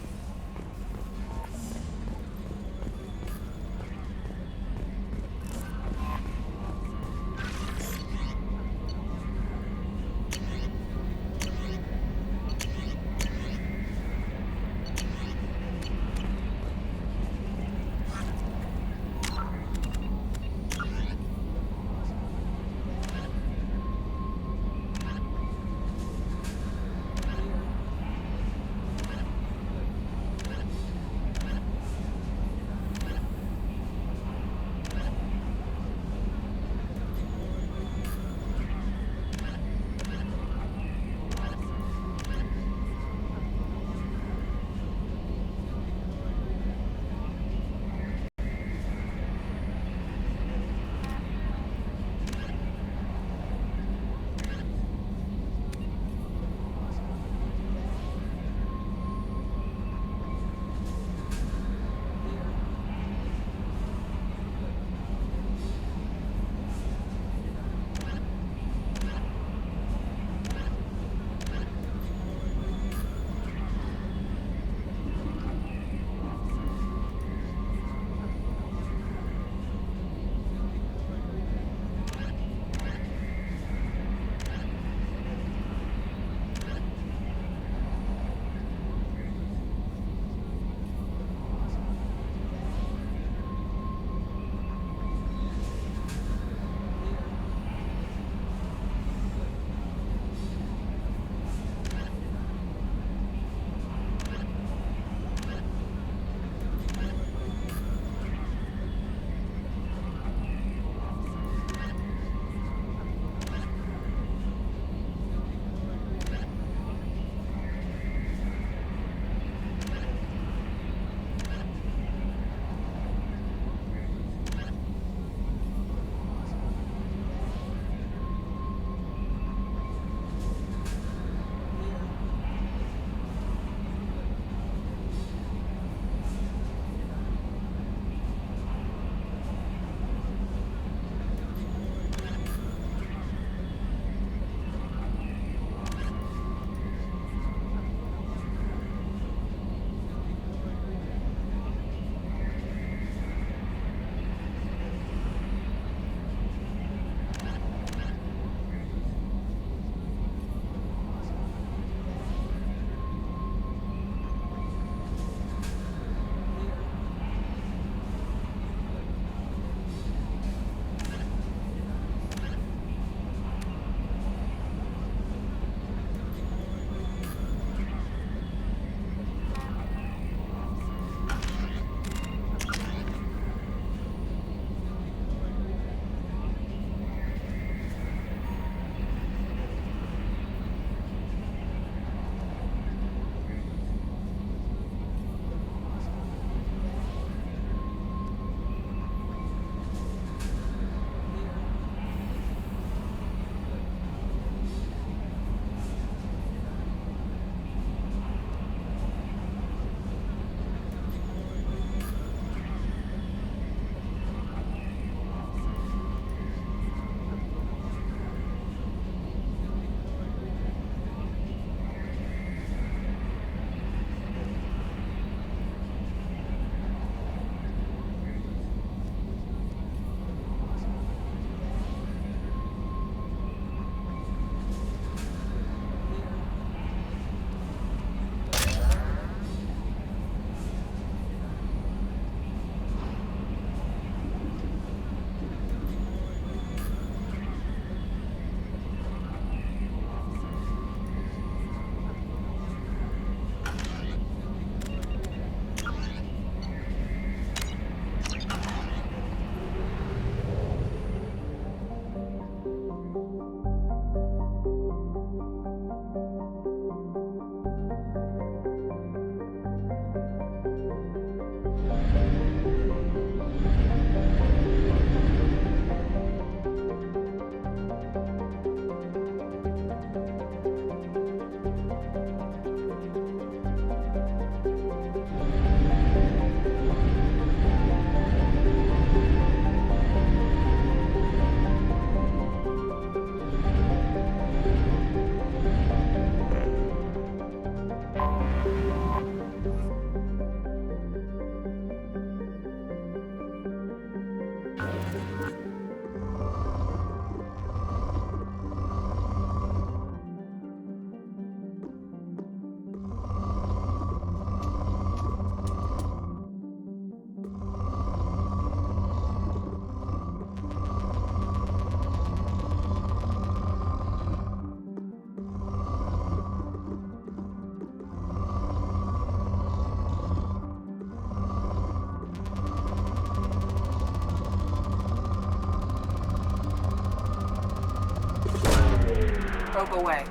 Probe away.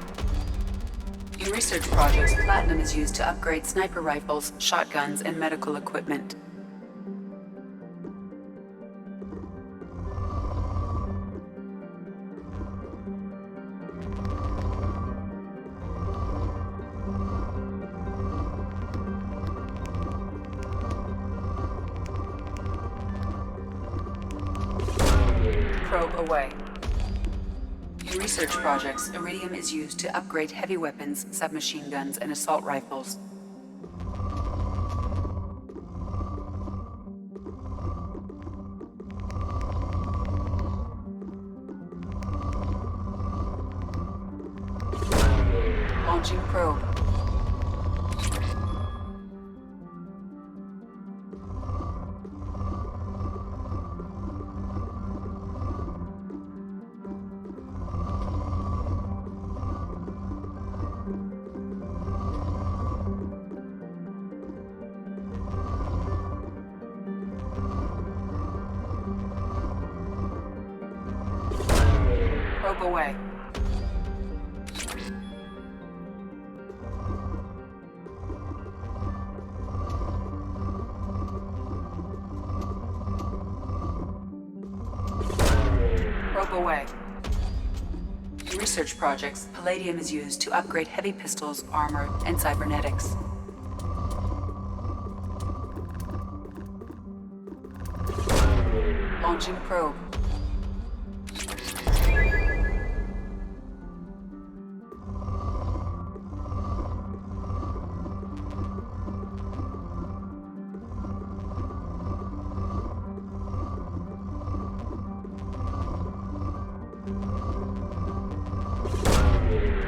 In research projects, platinum is used to upgrade sniper rifles, shotguns, and medical equipment. Probe away. In research projects, iridium is used to upgrade heavy weapons, submachine guns, and assault rifles. Launching probe. Probe away. Probe away. In research projects, palladium is used to upgrade heavy pistols, armor, and cybernetics. Launching probe.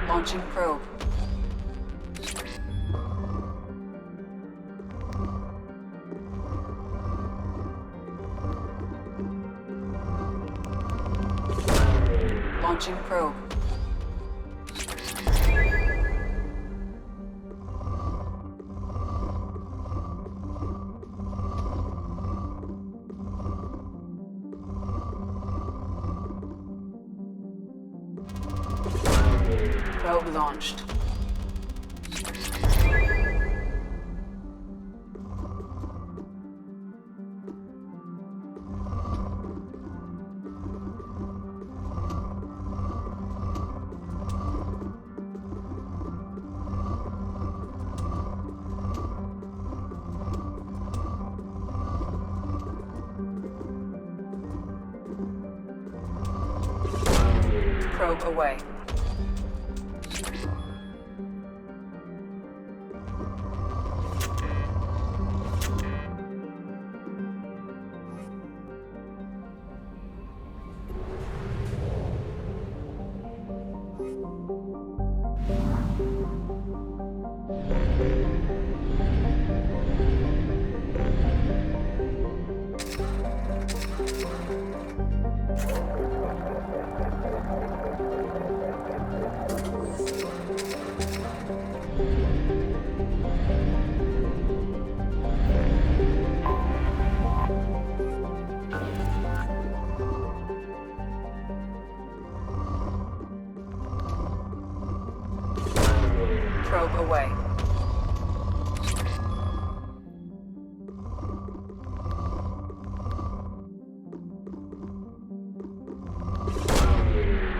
Launching probe. Launching probe. Probe launched. Probe away. Probe away.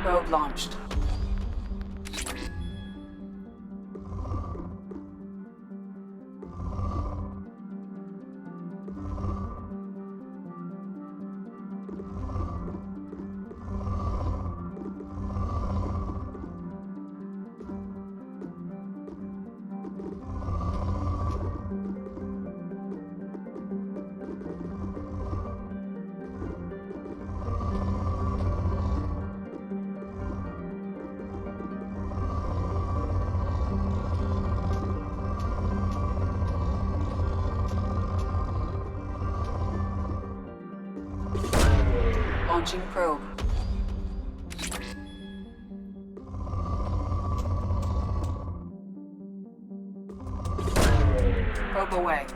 Probe launched. Launching probe. Probe away.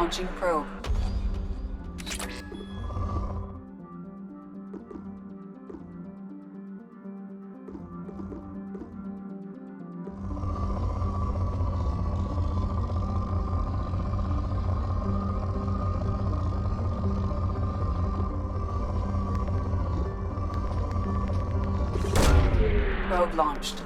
Launching probe. Probe launched.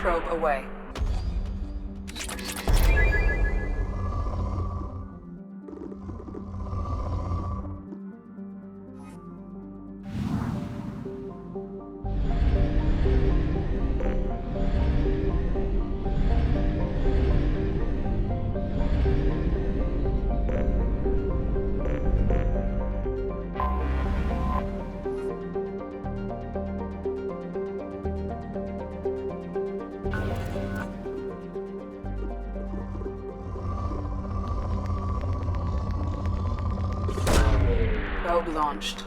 Probe away. Probe launched.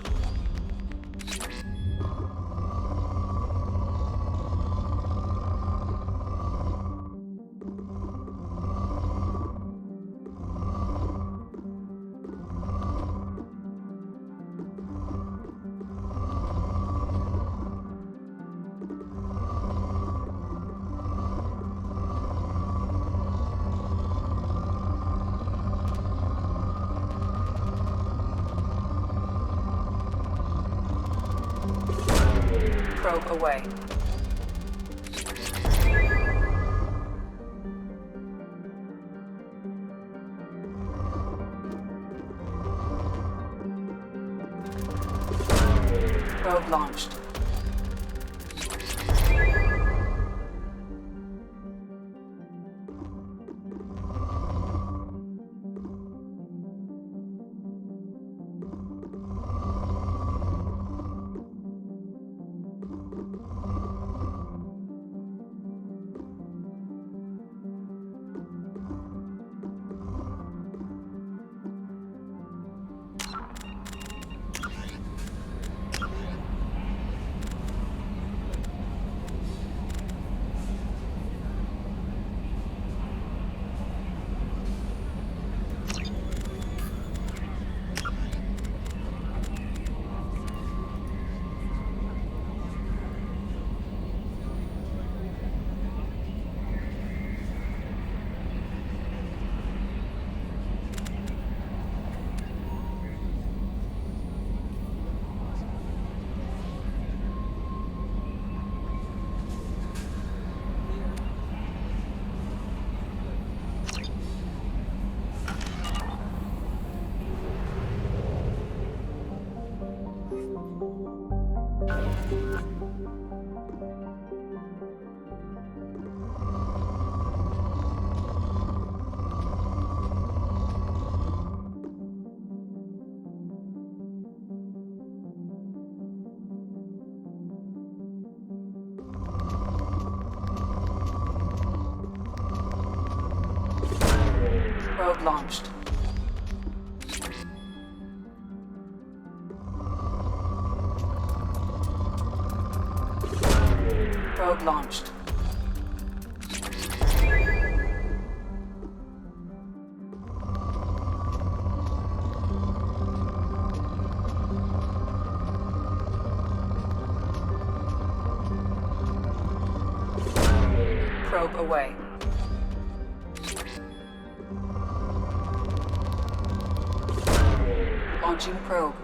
Probe away. Probe launched. Probe launched. Probe launched. Probe away. Launching probe.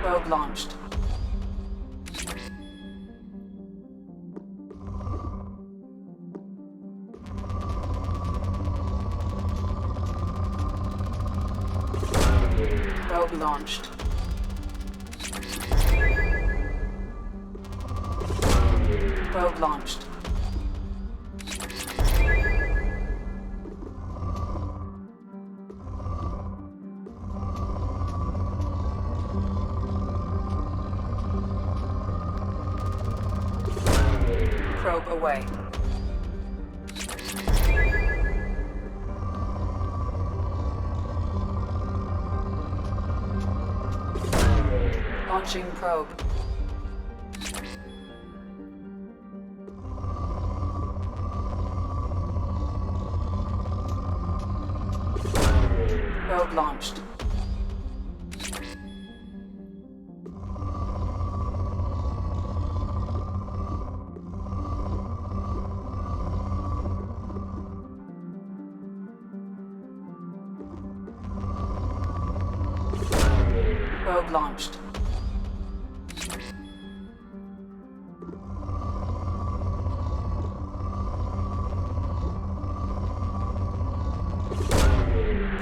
Probe launched. Probe launched. Probe launched. Probe away. Launching probe. Probe launched. Probe launched.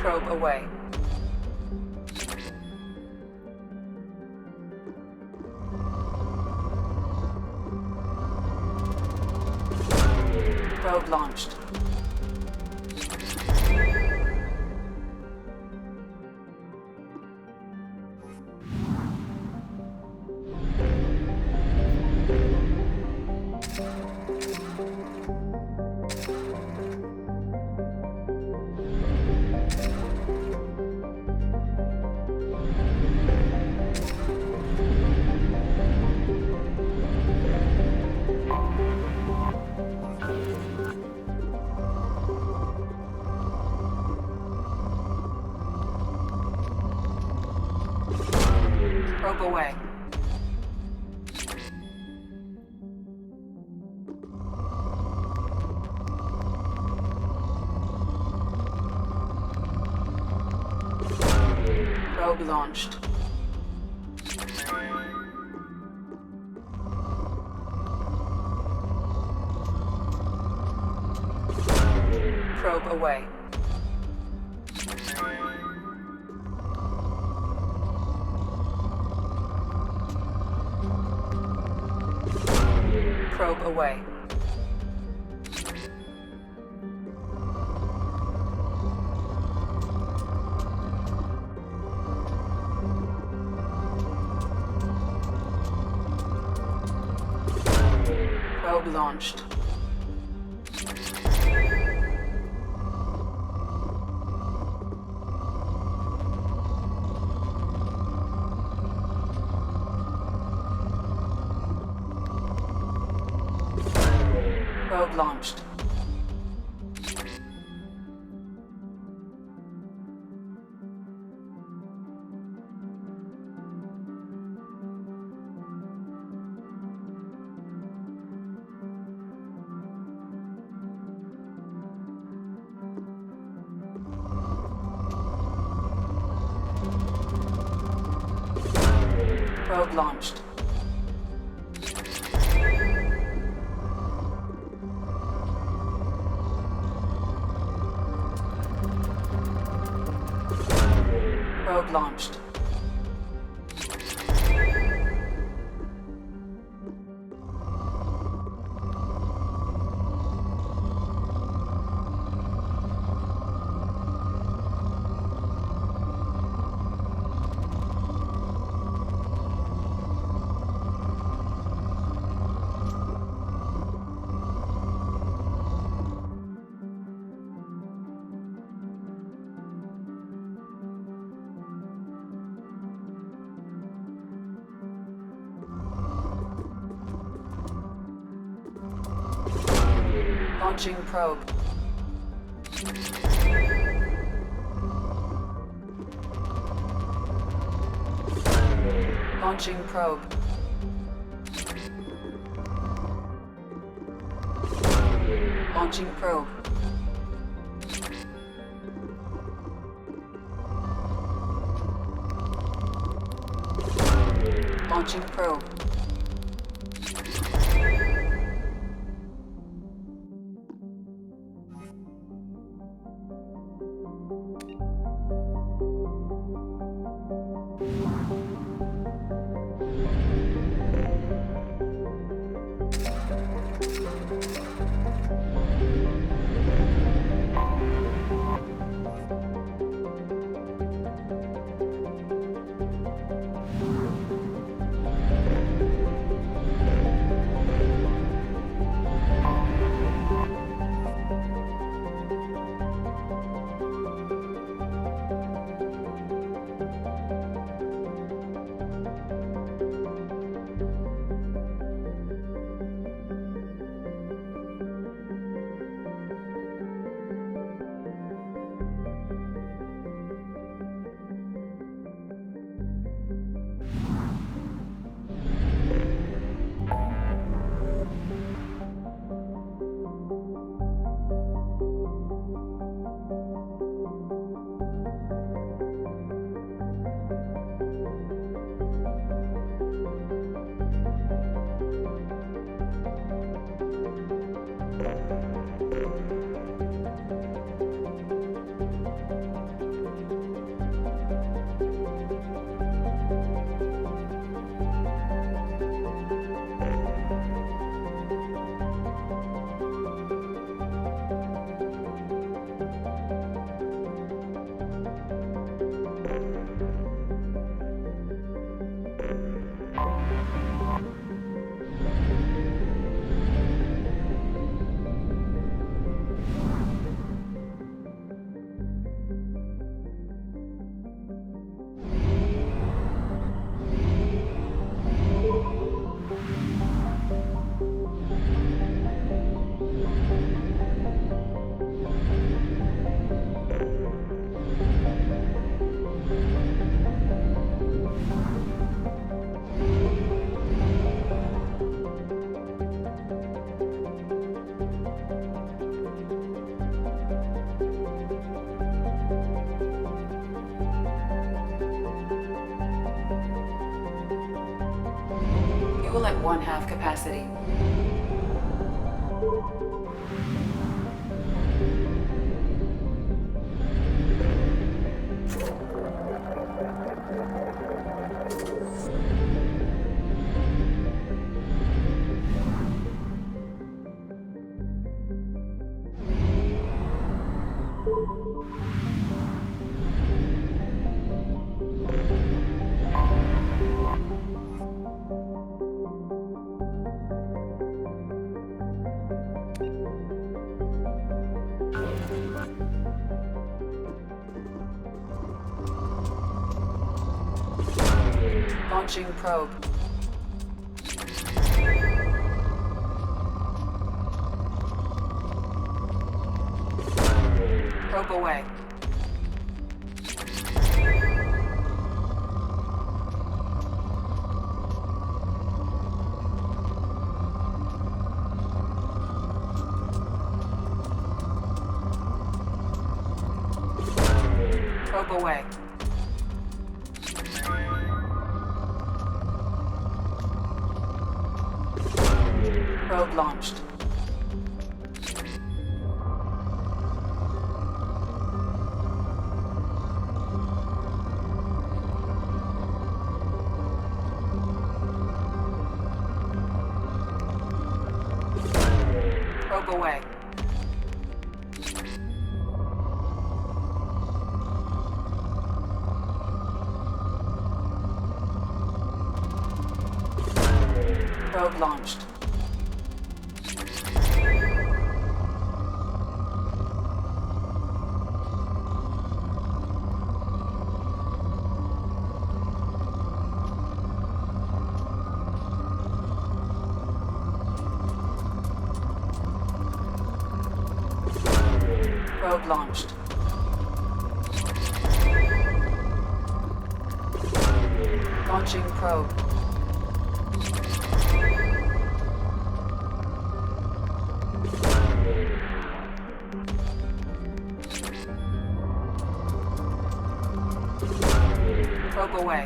Probe away. Probe launched. Probe away. Probe launched. Probe away. Probe away. Probe launched. Probe launched. Probe launched. Probe launched. Launching probe. Launching probe. Launching probe. Launching probe. Fuel at 1/2 capacity. Launching probe. Probe away. Probe away. Probe launched. Probe away. Probe launched. Probe launched. Launching probe. Probe away.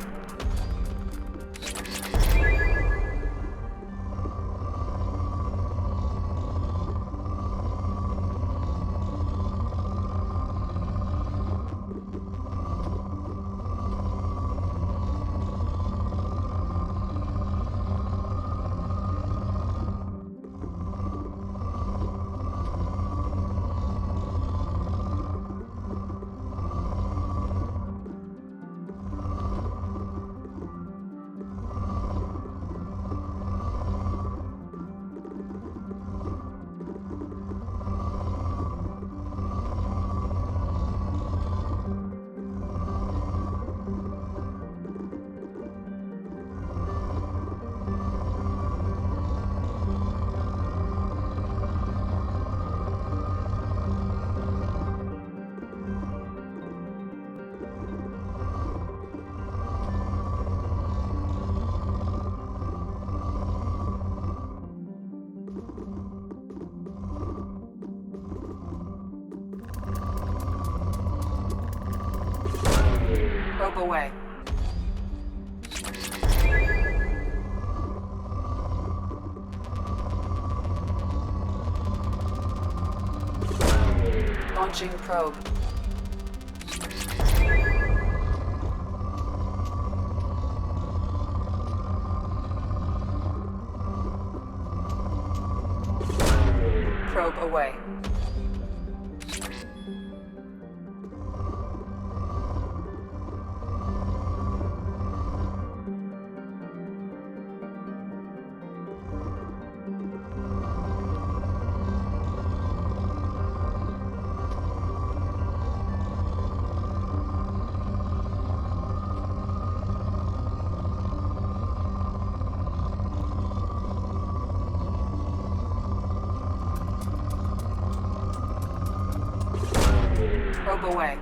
Probe away. Launching probe. Probe away. Probe away.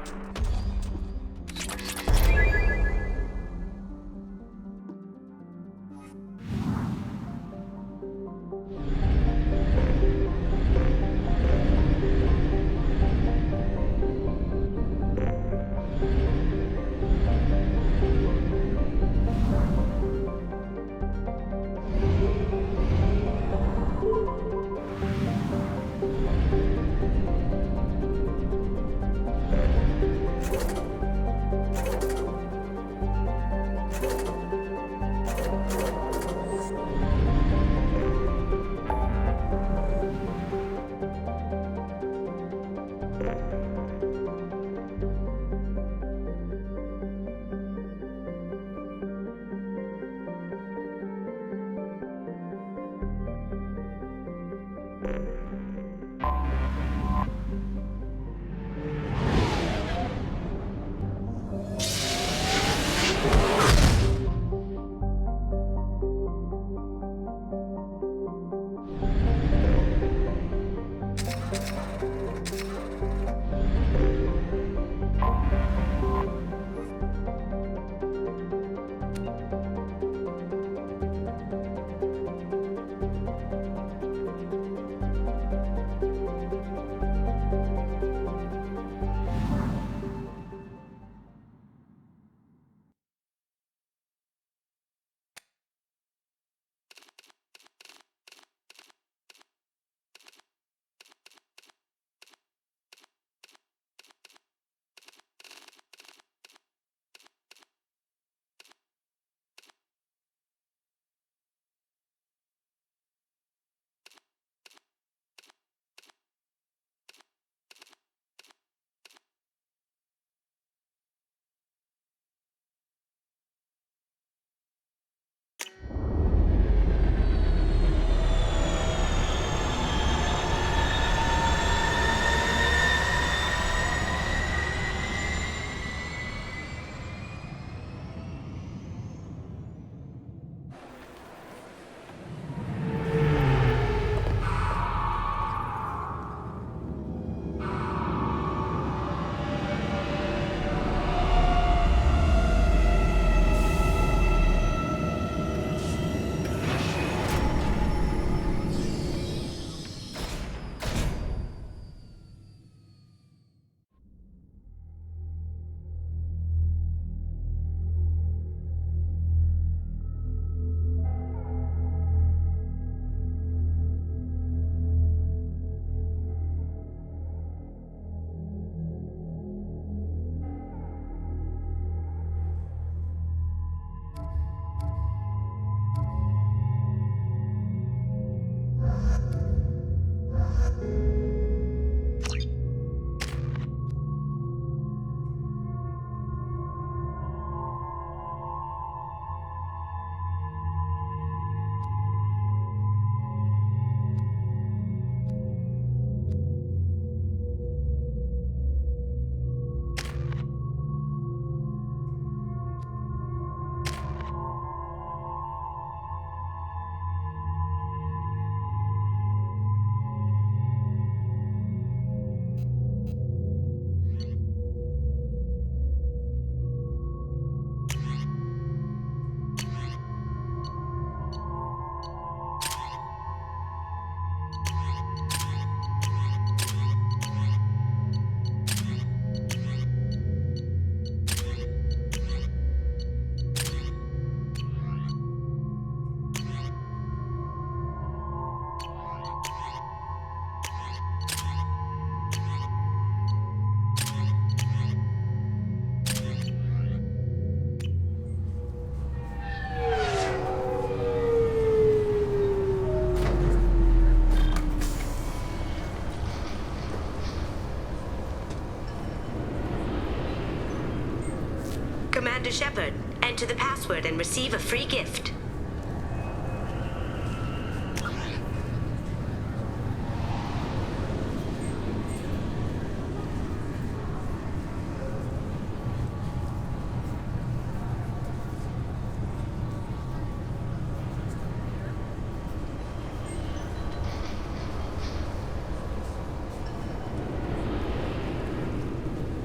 Commander Shepard. Enter the password and receive a free gift.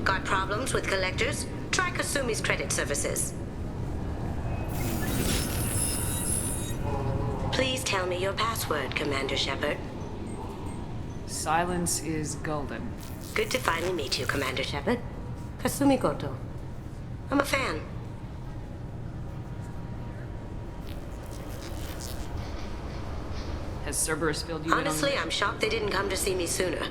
Got problems with collectors? Try Kasumi's credit services. Please tell me your password, Commander Shepard. Silence is golden. Good to finally meet you, Commander Shepard. Kasumi Goto. I'm a fan. Has Cerberus filled you in on Honestly, the... I'm shocked they didn't come to see me sooner.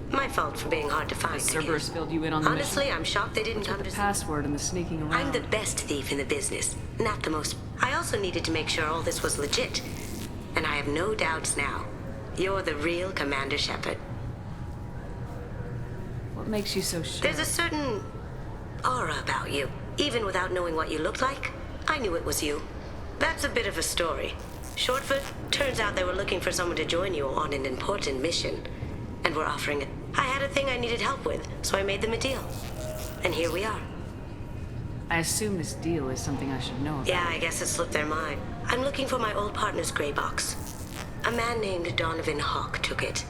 My fault for being hard to find. Has Cerberus filled you in on the Honestly, mission? I'm shocked they didn't come to the see password and the sneaking around. I'm the best thief in the business, not the most. I also needed to make sure all this was legit. And I have no doubts now. You're the real Commander Shepard. What makes you so sure? There's a certain aura about you. Even without knowing what you looked like, I knew it was you. That's a bit of a story. Shortfoot, turns out they were looking for someone to join you on an important mission. And were offering it. I had a thing I needed help with, so I made them a deal. And here we are. I assume this deal is something I should know about. Yeah, I guess it slipped their mind. I'm looking for my old partner's gray box. A man named Donovan Hawk took it.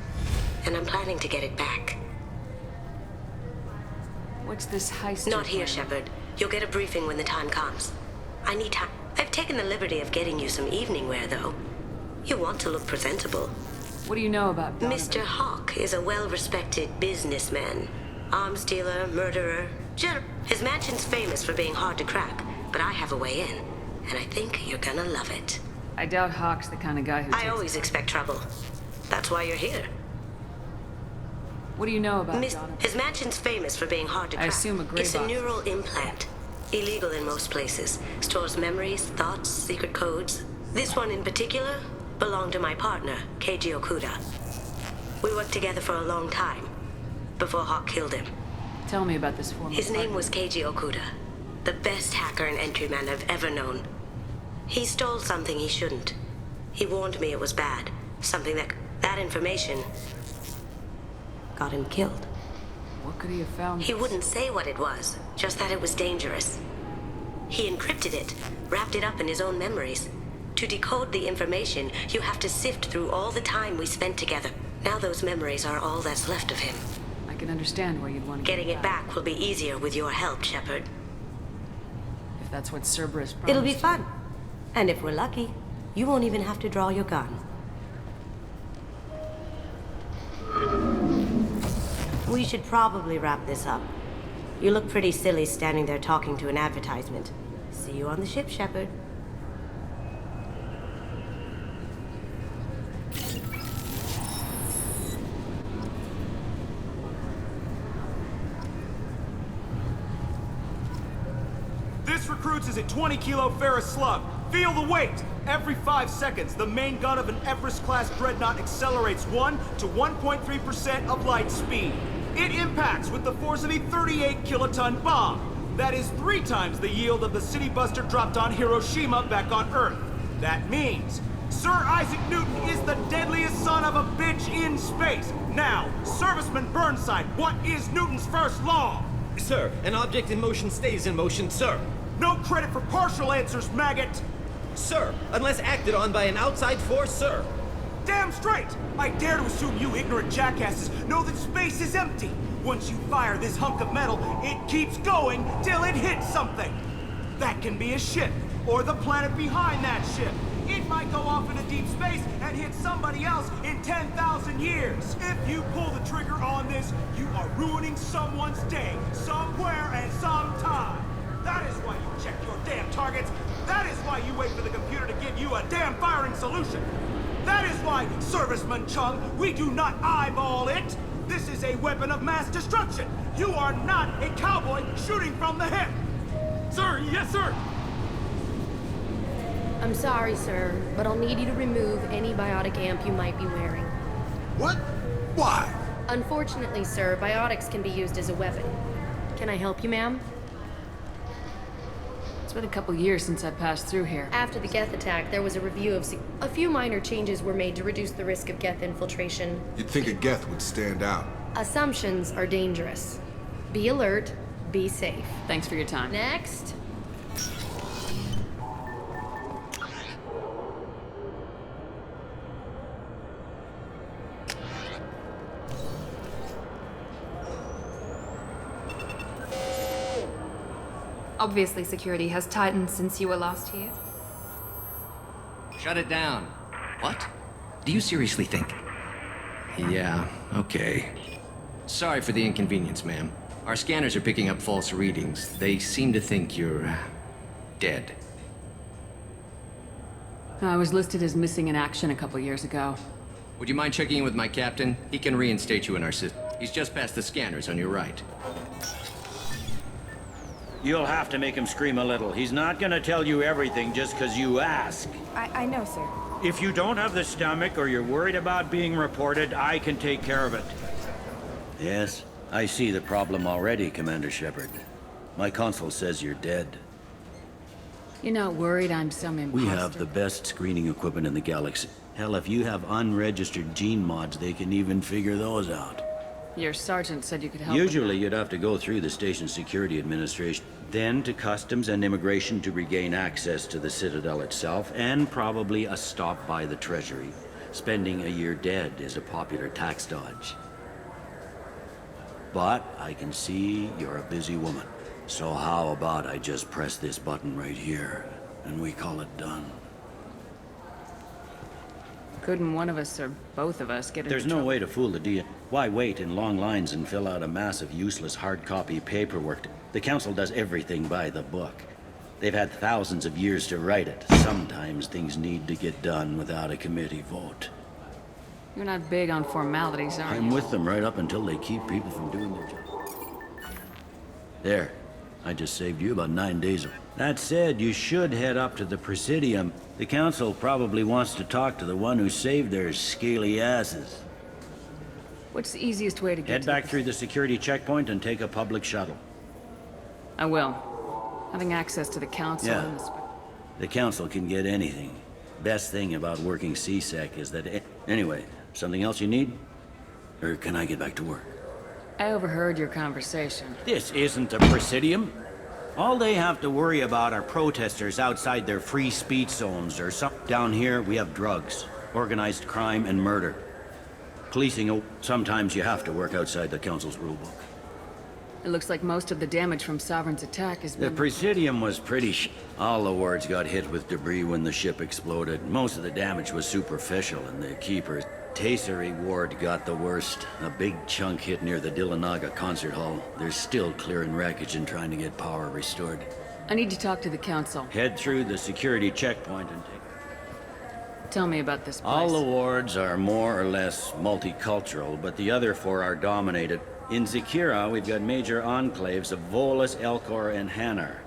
And I'm planning to get it back. What's this heist? Not here, Shepard. You'll get a briefing when the time comes. I need time. I've taken the liberty of getting you some evening wear, though. You want to look presentable. What do you know about Donovan? Mr. Hawk is a well-respected businessman. Arms dealer, murderer. His mansion's famous for being hard to crack, but I have a way in, and I think you're gonna love it. I doubt Hawk's the kind of guy who I always expect trouble. That's why you're here. What do you know about Donovan? His mansion's famous for being hard to crack. I assume a gray It's box. a neural implant. Illegal in most places. Stores memories, thoughts, secret codes. This one in particular belonged to my partner, Keiji Okuda. We worked together for a long time, before Hawk killed him. Tell me about this former His name partner. was Keiji Okuda, the best hacker and entryman I've ever known. He stole something he shouldn't. He warned me it was bad, something that information got him killed. What could he have found? He wouldn't say what it was, just that it was dangerous. He encrypted it, wrapped it up in his own memories. To decode the information, you have to sift through all the time we spent together. Now those memories are all that's left of him. I can understand why you'd want to Getting it back will be easier with your help, Shepard. If that's what Cerberus promised. It'll be fun. And if we're lucky, you won't even have to draw your gun. We should probably wrap this up. You look pretty silly standing there talking to an advertisement. See you on the ship, Shepard. This recruits is a 20-kilo ferrous slug. Feel the weight! Every 5 seconds, the main gun of an Everest-class dreadnought accelerates 1 to 1.3% of light speed. It impacts with the force of a 38-kiloton bomb. That is 3 times the yield of the city buster dropped on Hiroshima back on Earth. That means Sir Isaac Newton is the deadliest son of a bitch in space. Now, Serviceman Burnside, what is Newton's first law? Sir, an object in motion stays in motion, sir. No credit for partial answers, maggot! Sir, unless acted on by an outside force, sir. Damn straight! I dare to assume you ignorant jackasses know that space is empty. Once you fire this hunk of metal, it keeps going till it hits something. That can be a ship, or the planet behind that ship. It might go off into deep space and hit somebody else in 10,000 years. If you pull the trigger on this, you are ruining someone's day, somewhere and sometime. That is why you check your damn targets. That is why you wait for the computer to give you a damn firing solution. That is why, Serviceman Chung, we do not eyeball it. This is a weapon of mass destruction. You are not a cowboy shooting from the hip. Sir, yes, sir. I'm sorry, sir, but I'll need you to remove any biotic amp you might be wearing. What? Why? Unfortunately, sir, biotics can be used as a weapon. Can I help you, ma'am? It's been a couple years since I passed through here. After the Geth attack, there was a review of a few minor changes were made to reduce the risk of Geth infiltration. You'd think a Geth would stand out. Assumptions are dangerous. Be alert, be safe. Thanks for your time. Next. Obviously, security has tightened since you were last here. Shut it down. What? Do you seriously think? Yeah, okay. Sorry for the inconvenience, ma'am. Our scanners are picking up false readings. They seem to think you're dead. I was listed as missing in action a couple years ago. Would you mind checking in with my captain? He can reinstate you in our system. He's just past the scanners on your right. You'll have to make him scream a little. He's not gonna tell you everything just because you ask. I know, sir. If you don't have the stomach or you're worried about being reported, I can take care of it. Yes, I see the problem already, Commander Shepard. My console says you're dead. You're not worried I'm some imposter? We have the best screening equipment in the galaxy. Hell, if you have unregistered gene mods, they can even figure those out. Your sergeant said you could help. Usually you'd have to go through the station security administration, then to customs and immigration to regain access to the Citadel itself, and probably a stop by the Treasury. Spending a year dead is a popular tax dodge. But I can see you're a busy woman. So how about I just press this button right here, and we call it done? Couldn't one of us or both of us get into There's no trouble? way to fool the DA. Why wait in long lines and fill out a massive useless hard copy paperwork? The Council does everything by the book. They've had thousands of years to write it. Sometimes things need to get done without a committee vote. You're not big on formalities, are you? I'm with them right up until they keep people from doing their job. There. I just saved you about 9 days. That said, you should head up to the Presidium. The Council probably wants to talk to the one who saved their scaly asses. What's the easiest way to get Head to back through the security checkpoint and take a public shuttle. I will. Having access to the Council Yeah. and the... The Council can get anything. Best thing about working CSEC is that... Anyway, something else you need? Or can I get back to work? I overheard your conversation. This isn't a Presidium. All they have to worry about are protesters outside their free speech zones or something. Down here, we have drugs, organized crime, and murder. Policing, sometimes you have to work outside the Council's rulebook. It looks like most of the damage from Sovereign's attack has The been... Presidium was pretty All the wards got hit with debris when the ship exploded. Most of the damage was superficial, and the Keepers... Tasery Ward got the worst. A big chunk hit near the Dillanaga concert hall. They're still clearing wreckage and trying to get power restored. I need to talk to the Council. Head through the security checkpoint and take... Tell me about this place. All the wards are more or less multicultural, but the other 4 are dominated. In Zakira, we've got major enclaves of Volus, Elcor, and Hanar.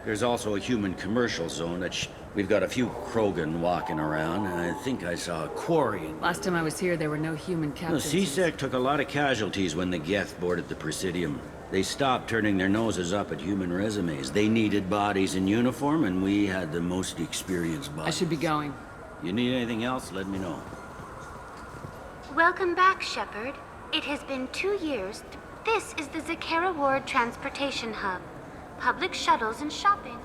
There's also a human commercial zone that we've got a few Krogan walking around, and I think I saw a quarry. Last time I was here, there were no human The captains. CSEC took a lot of casualties when the Geth boarded the Presidium. They stopped turning their noses up at human resumes. They needed bodies in uniform, and we had the most experienced bodies. I should be going. You need anything else, let me know. Welcome back, Shepard. It has been 2 years. This is the Zakera Ward Transportation Hub. Public shuttles and shopping.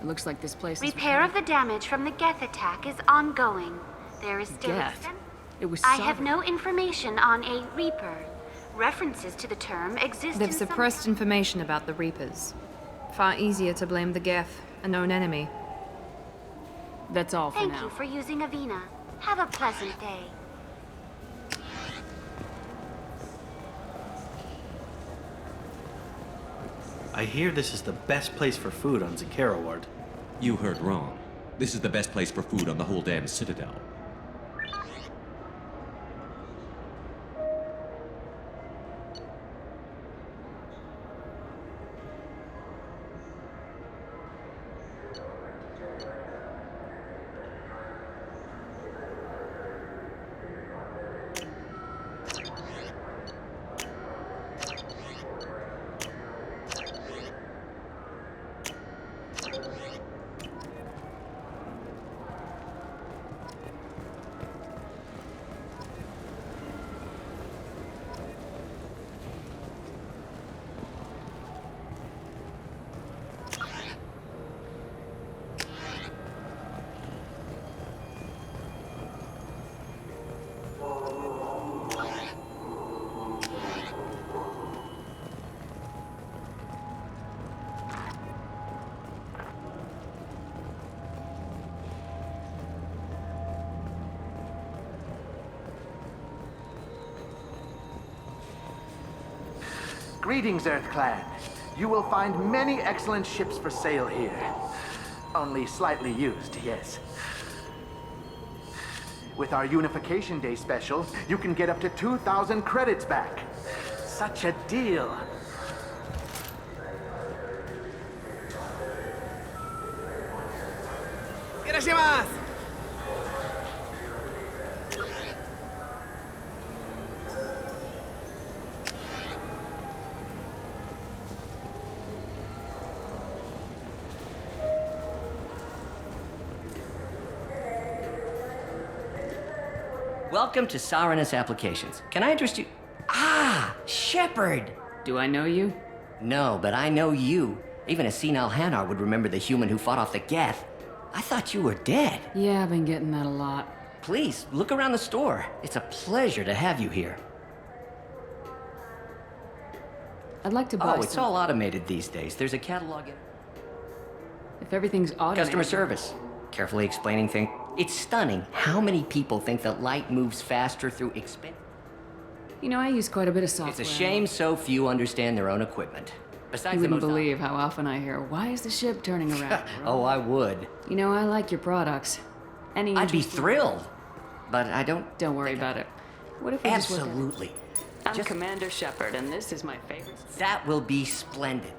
It looks like this place is... Repair of the damage from the Geth attack is ongoing. There is still... Geth? It was I have Sovereign. no information on a Reaper. References to the term exist They've in some... suppressed information about the Reapers. Far easier to blame the Geth, a known enemy. That's all Thank you for using Avina. Have a pleasant day. I hear this is the best place for food on Zakera Ward. You heard wrong. This is the best place for food on the whole damn Citadel. Greetings, Earth Clan. You will find many excellent ships for sale here. Only slightly used, yes. With our Unification Day special, you can get up to 2,000 credits back. Such a deal. Irashimasu! Welcome to Saranus Applications. Can I interest you? Ah, Shepard! Do I know you? No, but I know you. Even a senile Hanar would remember the human who fought off the Geth. I thought you were dead. Yeah, I've been getting that a lot. Please, look around the store. It's a pleasure to have you here. I'd like to buy it's all automated these days. There's a catalog in... If everything's automated... Customer service. Carefully explaining things. It's stunning how many people think that light moves faster through expense. You know, I use quite a bit of software. It's a shame so few understand their own equipment. Besides, you the wouldn't most believe how often I hear, "Why is the ship turning around?" Oh, I would. You know, I like your products. I'd be thrilled, but I don't... Don't worry about it. What if we Absolutely. just I'm Commander Shepard, and this is my favorite. That will be splendid.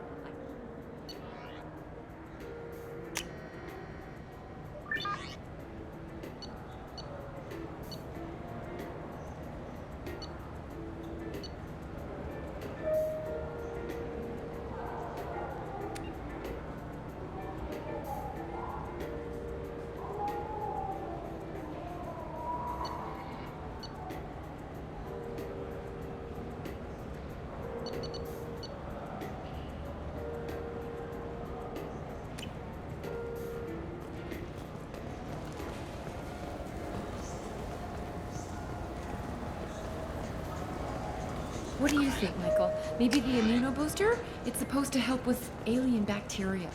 What do you think, Michael? Maybe the immunobooster? It's supposed to help with alien bacteria.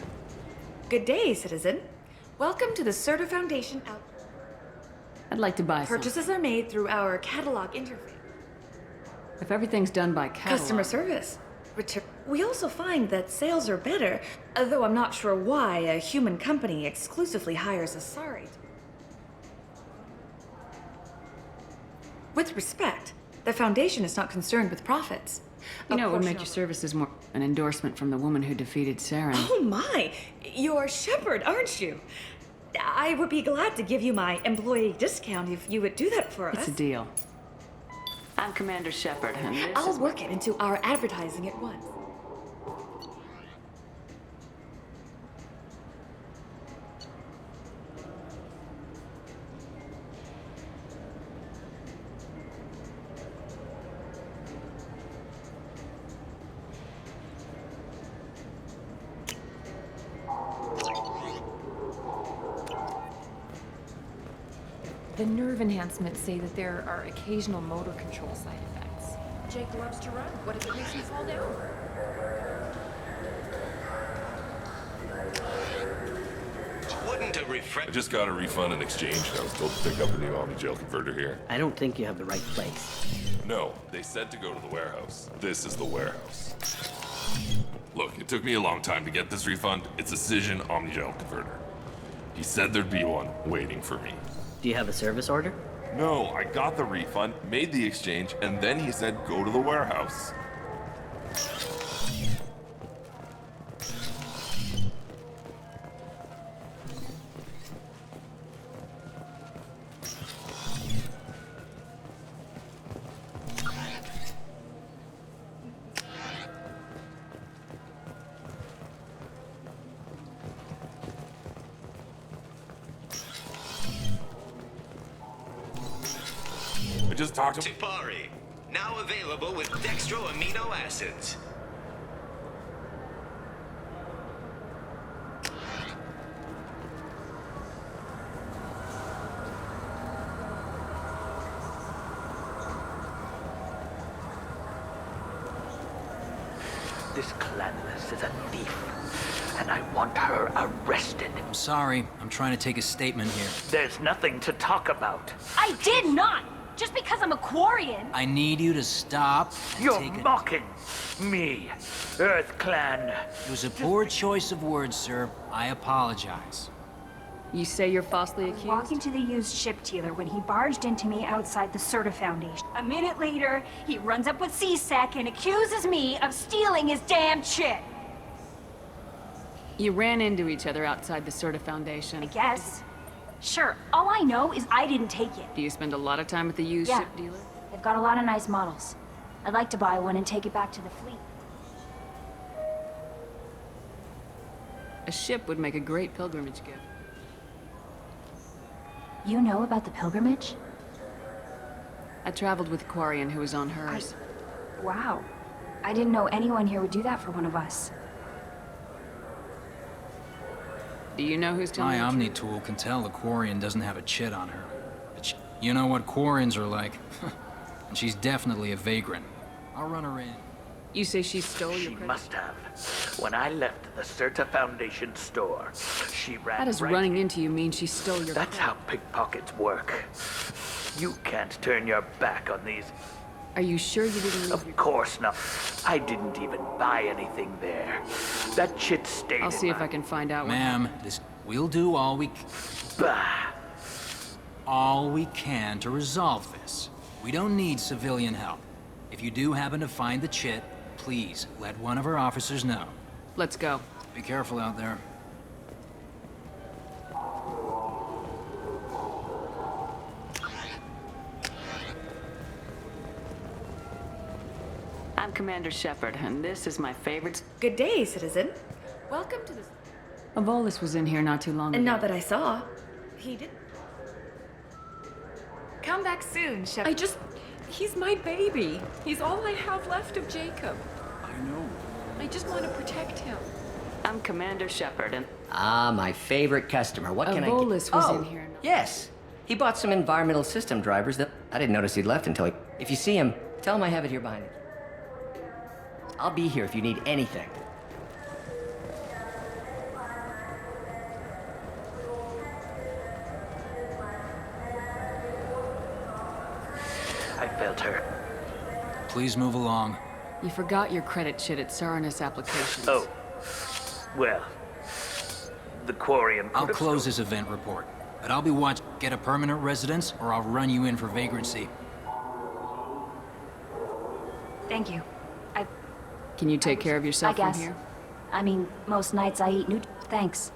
Good day, citizen. Welcome to the Certa Foundation out. I'd like to buy some. Purchases are made through our catalog interface. If everything's done by catalog... Customer service. We also find that sales are better, though I'm not sure why a human company exclusively hires a Asari. With respect, the Foundation is not concerned with profits. You know, it would make your services more an endorsement from the woman who defeated Saren. Oh my! You're Shepard, aren't you? I would be glad to give you my employee discount if you would do that for us. It's a deal. I'm Commander Shepard, and this I'll work it into our advertising at once. The nerve enhancements say that there are occasional motor control side effects. Jake loves to run. What if it makes him fall down? Wouldn't a refresh... I just got a refund in exchange, and I was told to pick up a new Omni-Gel converter here. I don't think you have the right place. No, they said to go to the warehouse. This is the warehouse. Look, it took me a long time to get this refund. It's a Cision Omni-Gel converter. He said there'd be one waiting for me. Do you have a service order? No, I got the refund, made the exchange, and then he said go to the warehouse. Just talk to Tipari, now available with dextro amino acids. This Clanless is a thief, and I want her arrested. I'm sorry. I'm trying to take a statement here. There's nothing to talk about. I did not! Just because I'm a Quarian! I need you to stop. You're mocking. Me, Earth Clan. It was a poor choice of words, sir. I apologize. You say you're falsely accused? Walking to the used ship dealer when he barged into me outside the Serta Foundation. A minute later, he runs up with C-Sec and accuses me of stealing his damn shit. You ran into each other outside the Serta Foundation. I guess. Sure, all I know is I didn't take it. Do you spend a lot of time at the used Yeah. ship dealer? They've got a lot of nice models. I'd like to buy one and take it back to the fleet. A ship would make a great pilgrimage gift. You know about the pilgrimage? I traveled with Quarian, who was on hers. Wow. I didn't know anyone here would do that for one of us. Do you know who's telling My the Omni truth? tool can tell the Quarian doesn't have a chit on her. But you know what Quarians are like. And she's definitely a vagrant. I'll run her in. You say she stole your She credit? must have. When I left the Serta Foundation store, she ran How does right running into you mean she stole your That's how pickpockets work. You can't turn your back on these. Are you sure you didn't leave Of course not. I didn't even buy anything there. That shit stayed I'll in see if my... I can find out what Ma'am, we'll do all we Bah! all we can to resolve this. We don't need civilian help. If you do happen to find the chit, please let one of our officers know. Let's go. Be careful out there. I'm Commander Shepard, and this is my favorite. Good day, citizen. Welcome to this. Avolis was in here not too long ago. And not that I saw. He did. Come back soon, Shep. He's my baby. He's all I have left of Jacob. I know. I just want to protect him. I'm Commander Shepard, and Ah, my favorite customer. What can I get? Avolis was Oh, in here. yes. He bought some environmental system drivers that I didn't notice he'd left until he... If you see him, tell him I have it here behind it. I'll be here if you need anything. I felt her. Please move along. You forgot your credit chit at Saranus Applications. Oh. Well. The Quarian... I'll close this event report, but I'll be watching. Get a permanent residence, or I'll run you in for vagrancy. Thank you. Can you take care of yourself I guess. from here? I mean, most nights I eat Thanks.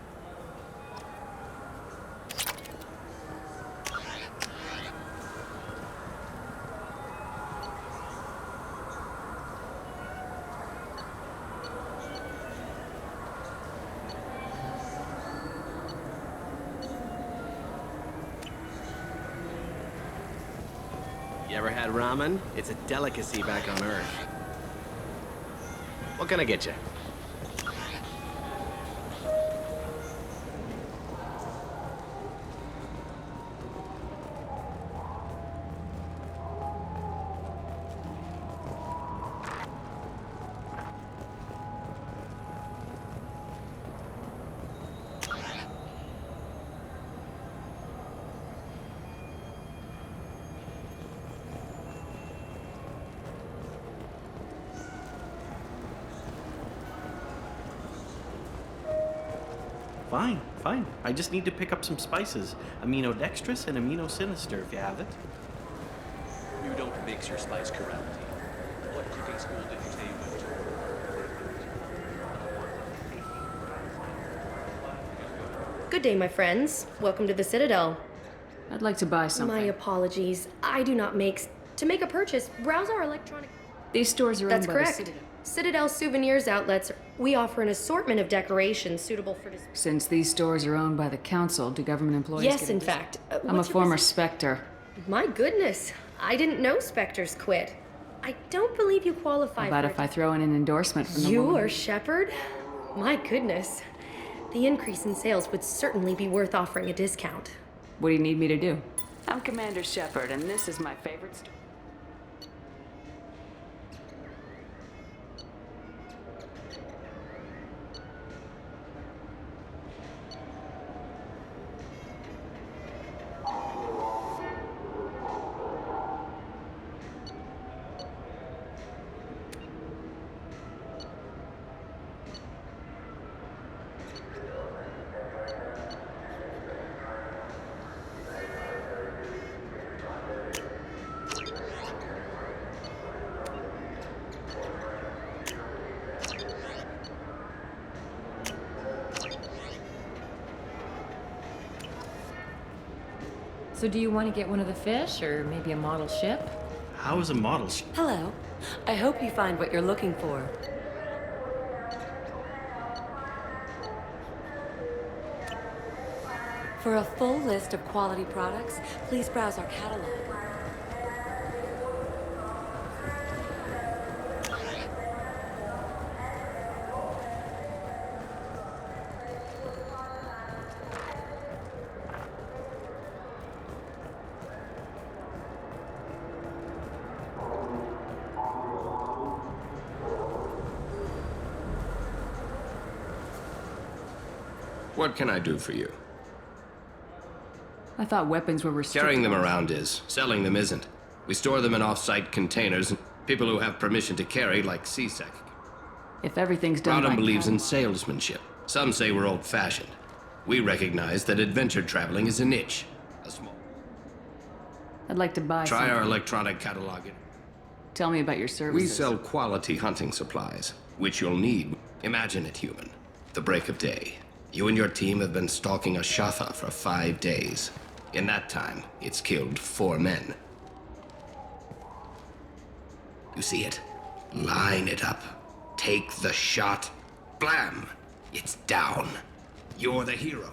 You ever had ramen? It's a delicacy back on Earth. What can I get you? Fine, fine. I just need to pick up some spices. Aminodextrous and aminosinister, if you have it. You don't mix your spice correctly. What cooking school did you say you went to? Good day, my friends. Welcome to the Citadel. I'd like to buy something. My apologies. I do not make... To make a purchase, browse our electronic... These stores are That's owned by the correct. Citadel. Citadel Souvenirs outlets. We offer an assortment of decorations suitable for... Since these stores are owned by the council, do government employees Yes, get a in discount? fact. I'm a what's your former posi- Spectre. My goodness. I didn't know Spectres quit. I don't believe you qualify How about for if I throw in an endorsement from the You woman are who- Shepard? My goodness. The increase in sales would certainly be worth offering a discount. What do you need me to do? I'm Commander Shepard, and this is my favorite store. So do you want to get one of the fish, or maybe a model ship? How is a model ship? Hello. I hope you find what you're looking for. For a full list of quality products, please browse our catalog. What can I do for you? I thought weapons were restricted. Carrying them around is. Selling them isn't. We store them in off-site containers. People who have permission to carry, like CSEC. If everything's done Rodham by believes in salesmanship. Some say we're old-fashioned. We recognize that adventure traveling is a niche. A small... I'd like to buy Try our something. electronic catalog. Tell me about your services. We sell quality hunting supplies, which you'll need. Imagine it, human. The break of day. You and your team have been stalking a Shatha for 5 days. In that time, it's killed 4 men. You see it? Line it up. Take the shot. Blam! It's down. You're the hero.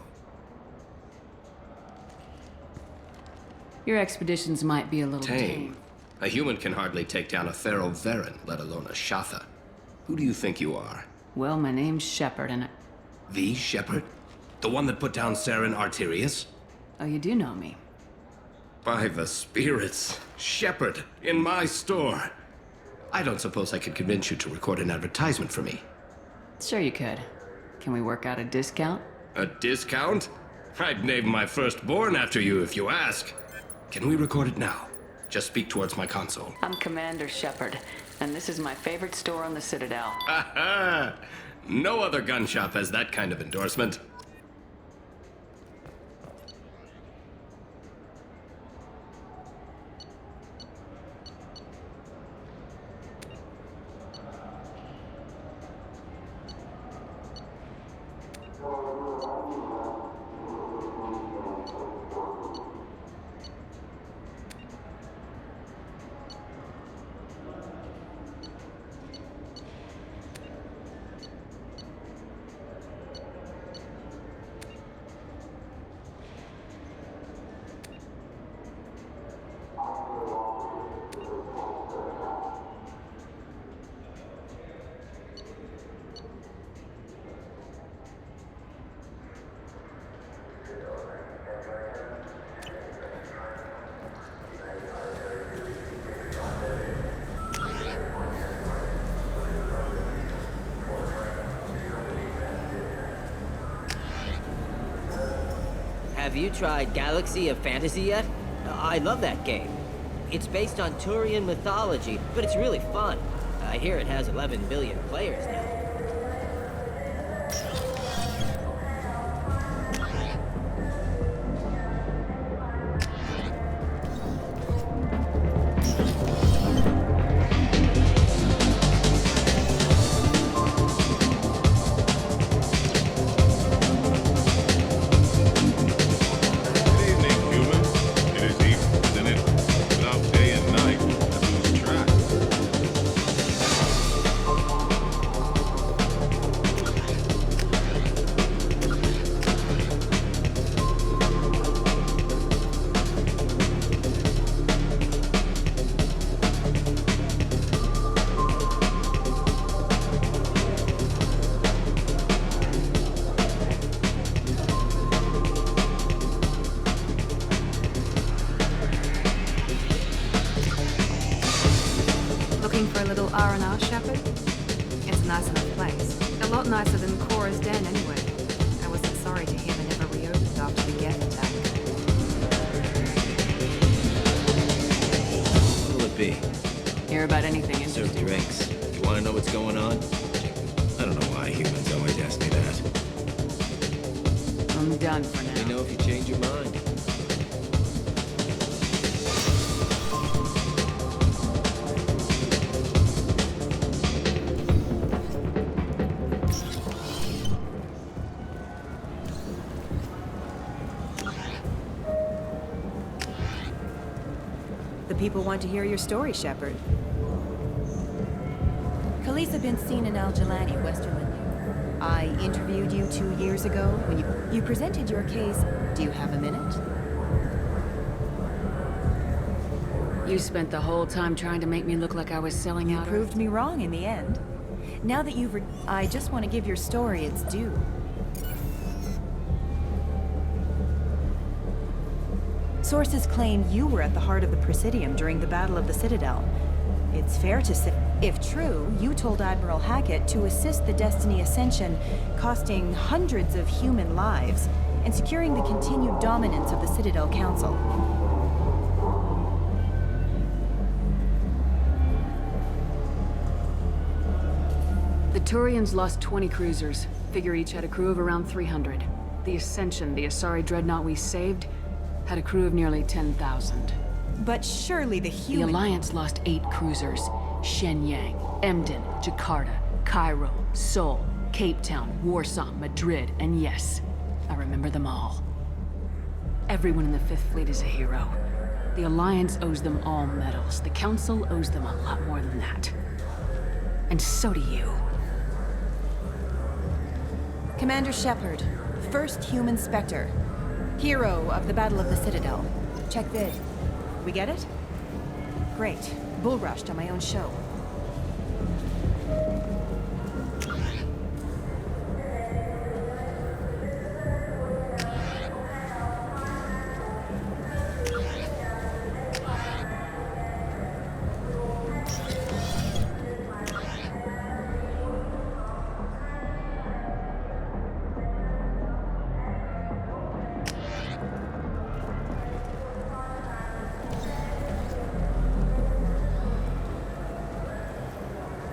Your expeditions might be a little Tame. A human can hardly take down a Pharaoh Varen, let alone a Shatha. Who do you think you are? Well, my name's Shepard, and The Shepard? The one that put down Saren Arterius? Oh, you do know me. By the spirits. Shepard, in my store. I don't suppose I could convince you to record an advertisement for me. Sure you could. Can we work out a discount? A discount? I'd name my firstborn after you if you ask. Can we record it now? Just speak towards my console. I'm Commander Shepard, and this is my favorite store on the Citadel. Ha ha! No other gun shop has that kind of endorsement. Have you tried Galaxy of Fantasy yet? I love that game. It's based on Turian mythology, but it's really fun. I hear it has 11 billion players now. For a little R&R, Shepard? It's a nice enough place. A lot nicer than Cora's den, anyway. I wasn't sorry to hear they never reopened after the Geth attack. What will it be? Hear about anything Serve interesting? drinks. You want to know what's going on? I don't know why humans always ask me that. I'm done for now. Let me know if you change your mind. people want to hear your story, Shepard. Khaleesa bint Sina al-Jalani, Westerland. I interviewed you 2 years ago when you presented your case. Do you have a minute? You spent the whole time trying to make me look like I was selling out. You proved me wrong in the end. Now that you've I just want to give your story its due. Sources claim you were at the heart of the Presidium during the Battle of the Citadel. It's fair to say, if true, you told Admiral Hackett to assist the Destiny Ascension, costing hundreds of human lives, and securing the continued dominance of the Citadel Council. The Turians lost 20 cruisers. Figure each had a crew of around 300. The Ascension, the Asari dreadnought we saved, had a crew of nearly 10,000. But surely the The Alliance lost 8 cruisers. Shenyang, Emden, Jakarta, Cairo, Seoul, Cape Town, Warsaw, Madrid, and yes, I remember them all. Everyone in the Fifth Fleet is a hero. The Alliance owes them all medals. The Council owes them a lot more than that. And so do you. Commander Shepard, first human Spectre. Hero of the Battle of the Citadel. Check vid. We get it? Great. Bull rushed on my own show.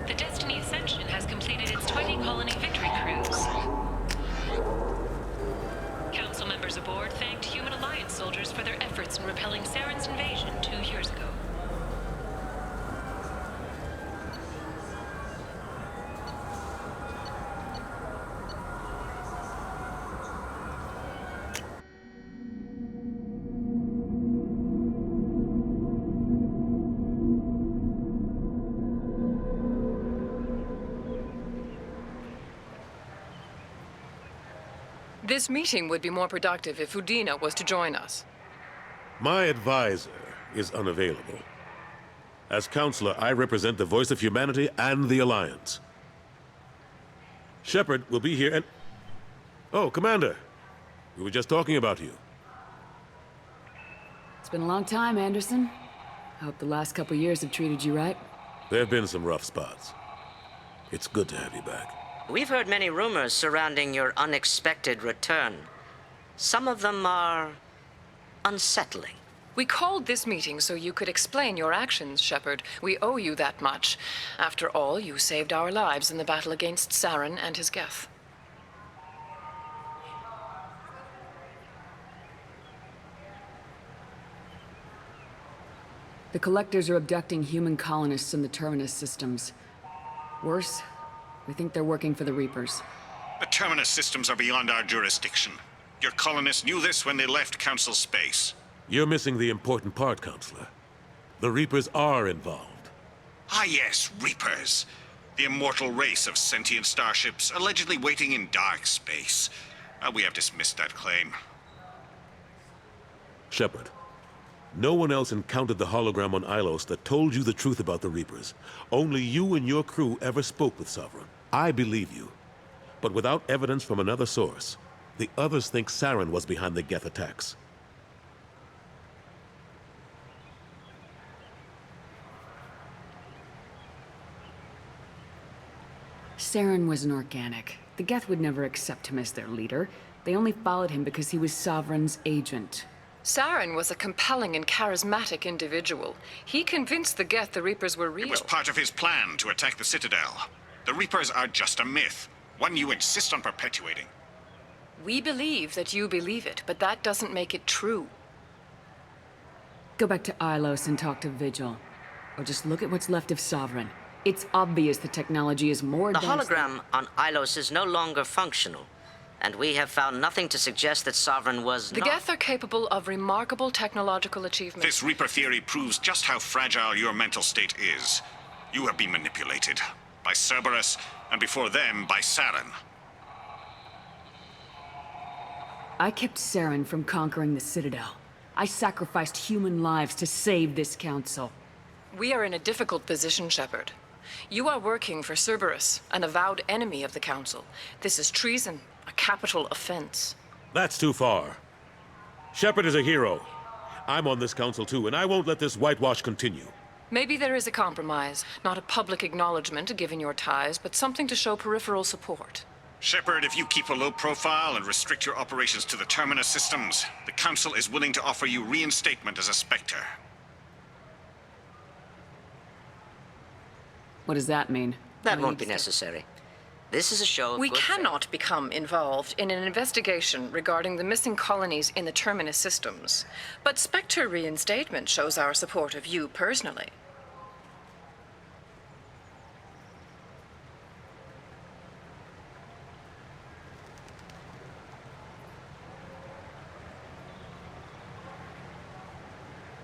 The Destiny Ascension has completed its 20-colony victory cruise. Council members aboard thanked Human Alliance soldiers for their efforts in repelling Saren's invasion 2 years ago. This meeting would be more productive if Udina was to join us. My advisor is unavailable. As counselor, I represent the voice of humanity and the Alliance. Shepard will be here and... Oh, Commander. We were just talking about you. It's been a long time, Anderson. I hope the last couple years have treated you right. There have been some rough spots. It's good to have you back. We've heard many rumors surrounding your unexpected return. Some of them are unsettling. We called this meeting so you could explain your actions, Shepard. We owe you that much. After all, you saved our lives in the battle against Saren and his Geth. The Collectors are abducting human colonists in the Terminus systems. Worse, we think they're working for the Reapers. The Terminus systems are beyond our jurisdiction. Your colonists knew this when they left Council space. You're missing the important part, Counselor. The Reapers are involved. Ah yes, Reapers. The immortal race of sentient starships allegedly waiting in dark space. We have dismissed that claim. Shepard, no one else encountered the hologram on Ilos that told you the truth about the Reapers. Only you and your crew ever spoke with Sovereign. I believe you. But without evidence from another source, the others think Saren was behind the Geth attacks. Saren was an organic. The Geth would never accept him as their leader. They only followed him because he was Sovereign's agent. Saren was a compelling and charismatic individual. He convinced the Geth the Reapers were real. It was part of his plan to attack the Citadel. The Reapers are just a myth, one you insist on perpetuating. We believe that you believe it, but that doesn't make it true. Go back to Ilos and talk to Vigil. Or just look at what's left of Sovereign. It's obvious the technology is more The advanced. The hologram on Ilos is no longer functional. and we have found nothing to suggest that Sovereign was The not... Geth are capable of remarkable technological achievements. This Reaper theory proves just how fragile your mental state is. You have been manipulated. By Cerberus, and before them, by Saren. I kept Saren from conquering the Citadel. I sacrificed human lives to save this council. We are in a difficult position, Shepard. You are working for Cerberus, an avowed enemy of the Council. This is treason, a capital offense. That's too far. Shepard is a hero. I'm on this council too, and I won't let this whitewash continue. Maybe there is a compromise. Not a public acknowledgement given your ties, but something to show peripheral support. Shepard, if you keep a low profile and restrict your operations to the Terminus systems, the Council is willing to offer you reinstatement as a Spectre. What does that mean? That won't be necessary. This is a show of We good cannot become involved in an investigation regarding the missing colonies in the Terminus systems. But Spectre reinstatement shows our support of you personally.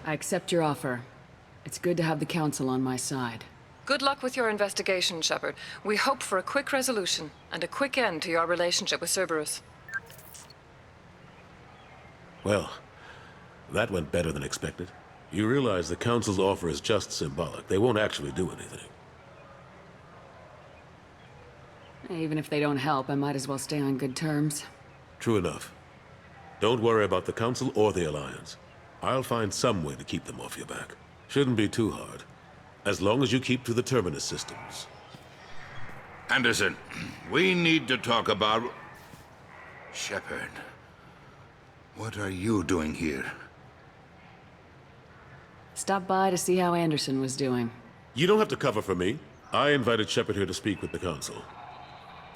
I accept your offer. It's good to have the Council on my side. Good luck with your investigation, Shepard. We hope for a quick resolution and a quick end to your relationship with Cerberus. Well, that went better than expected. You realize the Council's offer is just symbolic. They won't actually do anything. Even if they don't help, I might as well stay on good terms. True enough. Don't worry about the Council or the Alliance. I'll find some way to keep them off your back. Shouldn't be too hard. As long as you keep to the Terminus systems. Anderson, we need to talk about... Shepard. What are you doing here? Stop by to see how Anderson was doing. You don't have to cover for me. I invited Shepard here to speak with the Council.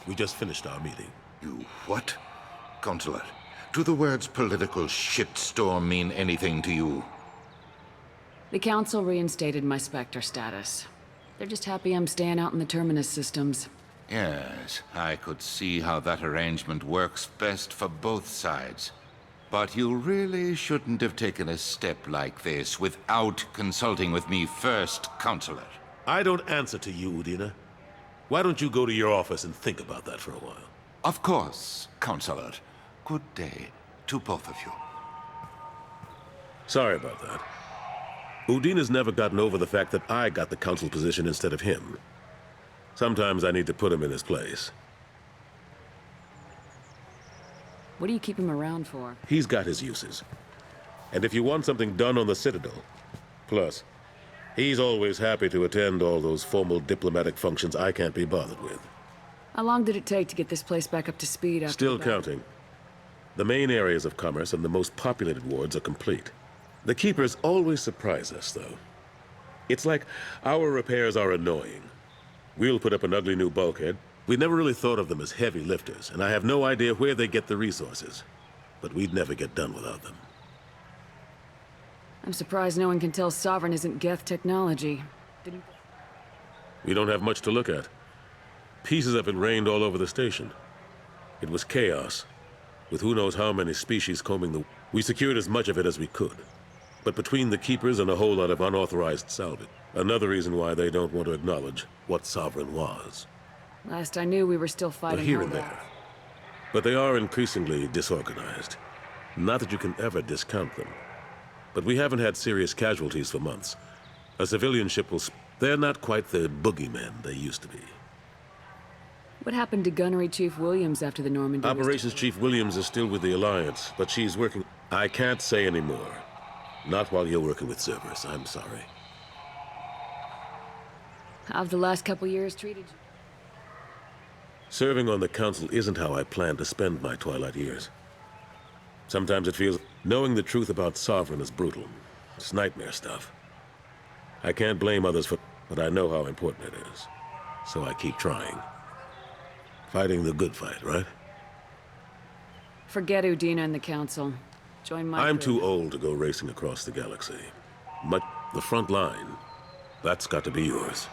We just finished our meeting. You what? Consular, do the words political shitstorm mean anything to you? The Council reinstated my Spectre status. They're just happy I'm staying out in the Terminus systems. Yes, I could see how that arrangement works best for both sides. But you really shouldn't have taken a step like this without consulting with me first, Consular. I don't answer to you, Udina. Why don't you go to your office and think about that for a while? Of course, Consular. Good day to both of you. Sorry about that. Udina's never gotten over the fact that I got the Council position instead of him. Sometimes I need to put him in his place. What do you keep him around for? He's got his uses. And if you want something done on the Citadel, plus, he's always happy to attend all those formal diplomatic functions I can't be bothered with. How long did it take to get this place back up to speed after Still the battle? counting. The main areas of commerce and the most populated wards are complete. The Keepers always surprise us, though. It's like our repairs are annoying. We'll put up an ugly new bulkhead. We never really thought of them as heavy lifters, and I have no idea where they get the resources. But we'd never get done without them. I'm surprised no one can tell Sovereign isn't Geth technology. We don't have much to look at. Pieces have been rained all over the station. It was chaos, with who knows how many species combing the... We secured as much of it as we could. But between the Keepers and a whole lot of unauthorized salvage, another reason why they don't want to acknowledge what Sovereign was. Last I knew, we were still But fighting here and holdouts. there. But they are increasingly disorganized. Not that you can ever discount them. But we haven't had serious casualties for months. A civilian ship will... They're not quite the boogeymen they used to be. What happened to Gunnery Chief Williams after the Normandy? Operations Chief Williams is still with the Alliance, but she's working... I can't say anymore. Not while you're working with Cerberus, I'm sorry. How have the last couple years treated you? Serving on the Council isn't how I plan to spend my twilight years. Sometimes it feels... Knowing the truth about Sovereign is brutal. It's nightmare stuff. I can't blame others for... But I know how important it is. So I keep trying. Fighting the good fight, right? Forget Udina and the Council. Join my I'm crew. too old to go racing across the galaxy. But the front line, that's got to be yours.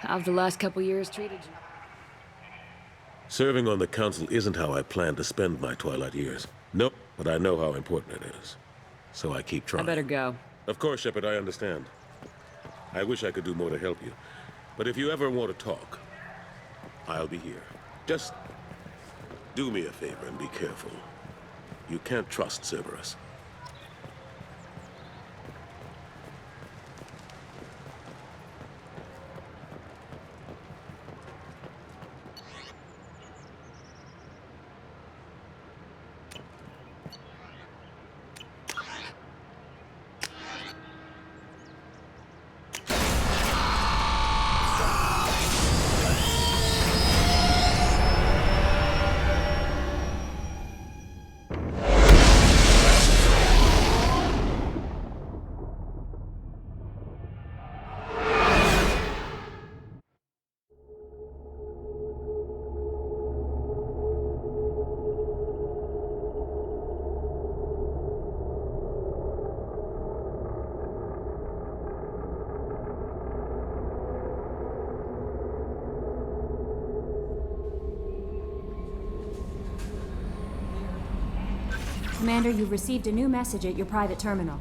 How have the last couple years treated you? Serving on the council isn't how I plan to spend my twilight years. No, but I know how important it is. So I keep trying. I better go. Of course, Shepard, I understand. I wish I could do more to help you. But if you ever want to talk, I'll be here. Just do me a favor and be careful. You can't trust Cerberus. Commander, you've received a new message at your private terminal.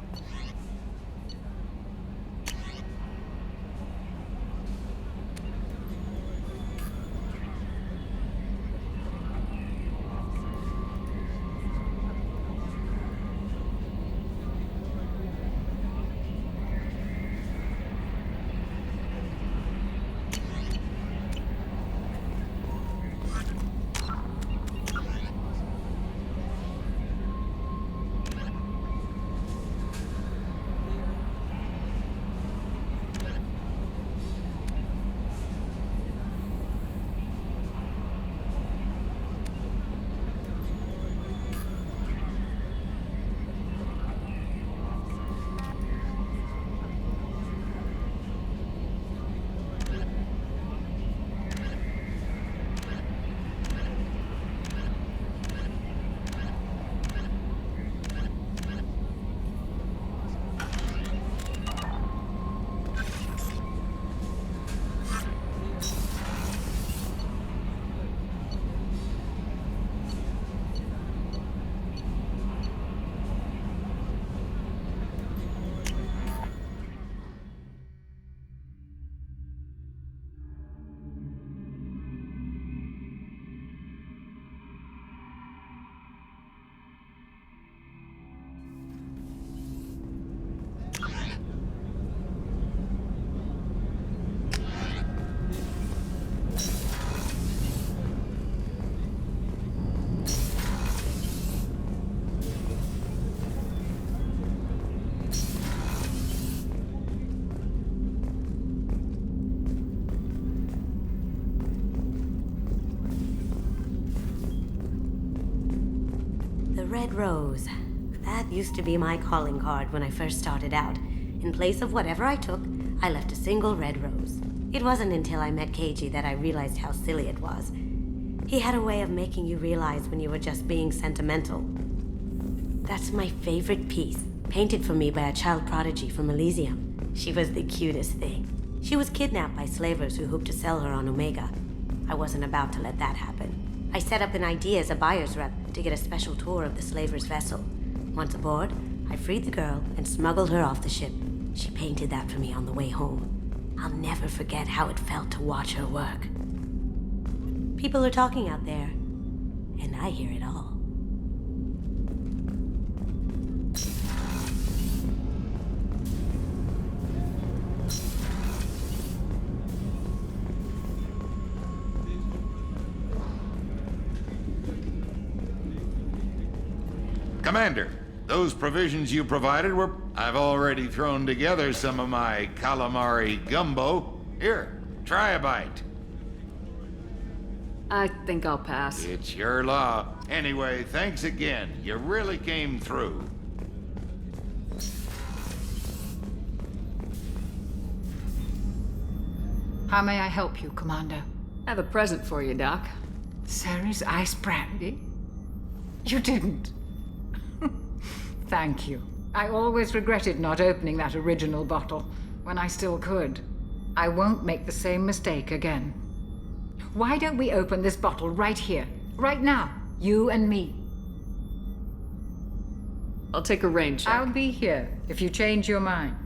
The Red Rose. That used to be my calling card when I first started out. In place of whatever I took, I left a single red rose. It wasn't until I met Keiji that I realized how silly it was. He had a way of making you realize when you were just being sentimental. That's my favorite piece, painted for me by a child prodigy from Elysium. She was the cutest thing. She was kidnapped by slavers who hoped to sell her on Omega. I wasn't about to let that happen. I set up an idea as a buyer's rep to get a special tour of the slaver's vessel. Once aboard, I freed the girl and smuggled her off the ship. She painted that for me on the way home. I'll never forget how it felt to watch her work. People are talking out there, and I hear it all. Commander, those provisions you provided were... I've already thrown together some of my calamari gumbo. Here, try a bite. I think I'll pass. It's your law. Anyway, thanks again. You really came through. How may I help you, Commander? I have a present for you, Doc. Sarah's ice brandy? You didn't. Thank you. I always regretted not opening that original bottle when I still could. I won't make the same mistake again. Why don't we open this bottle right here? Right now. You and me. I'll take a rain check. I'll be here if you change your mind.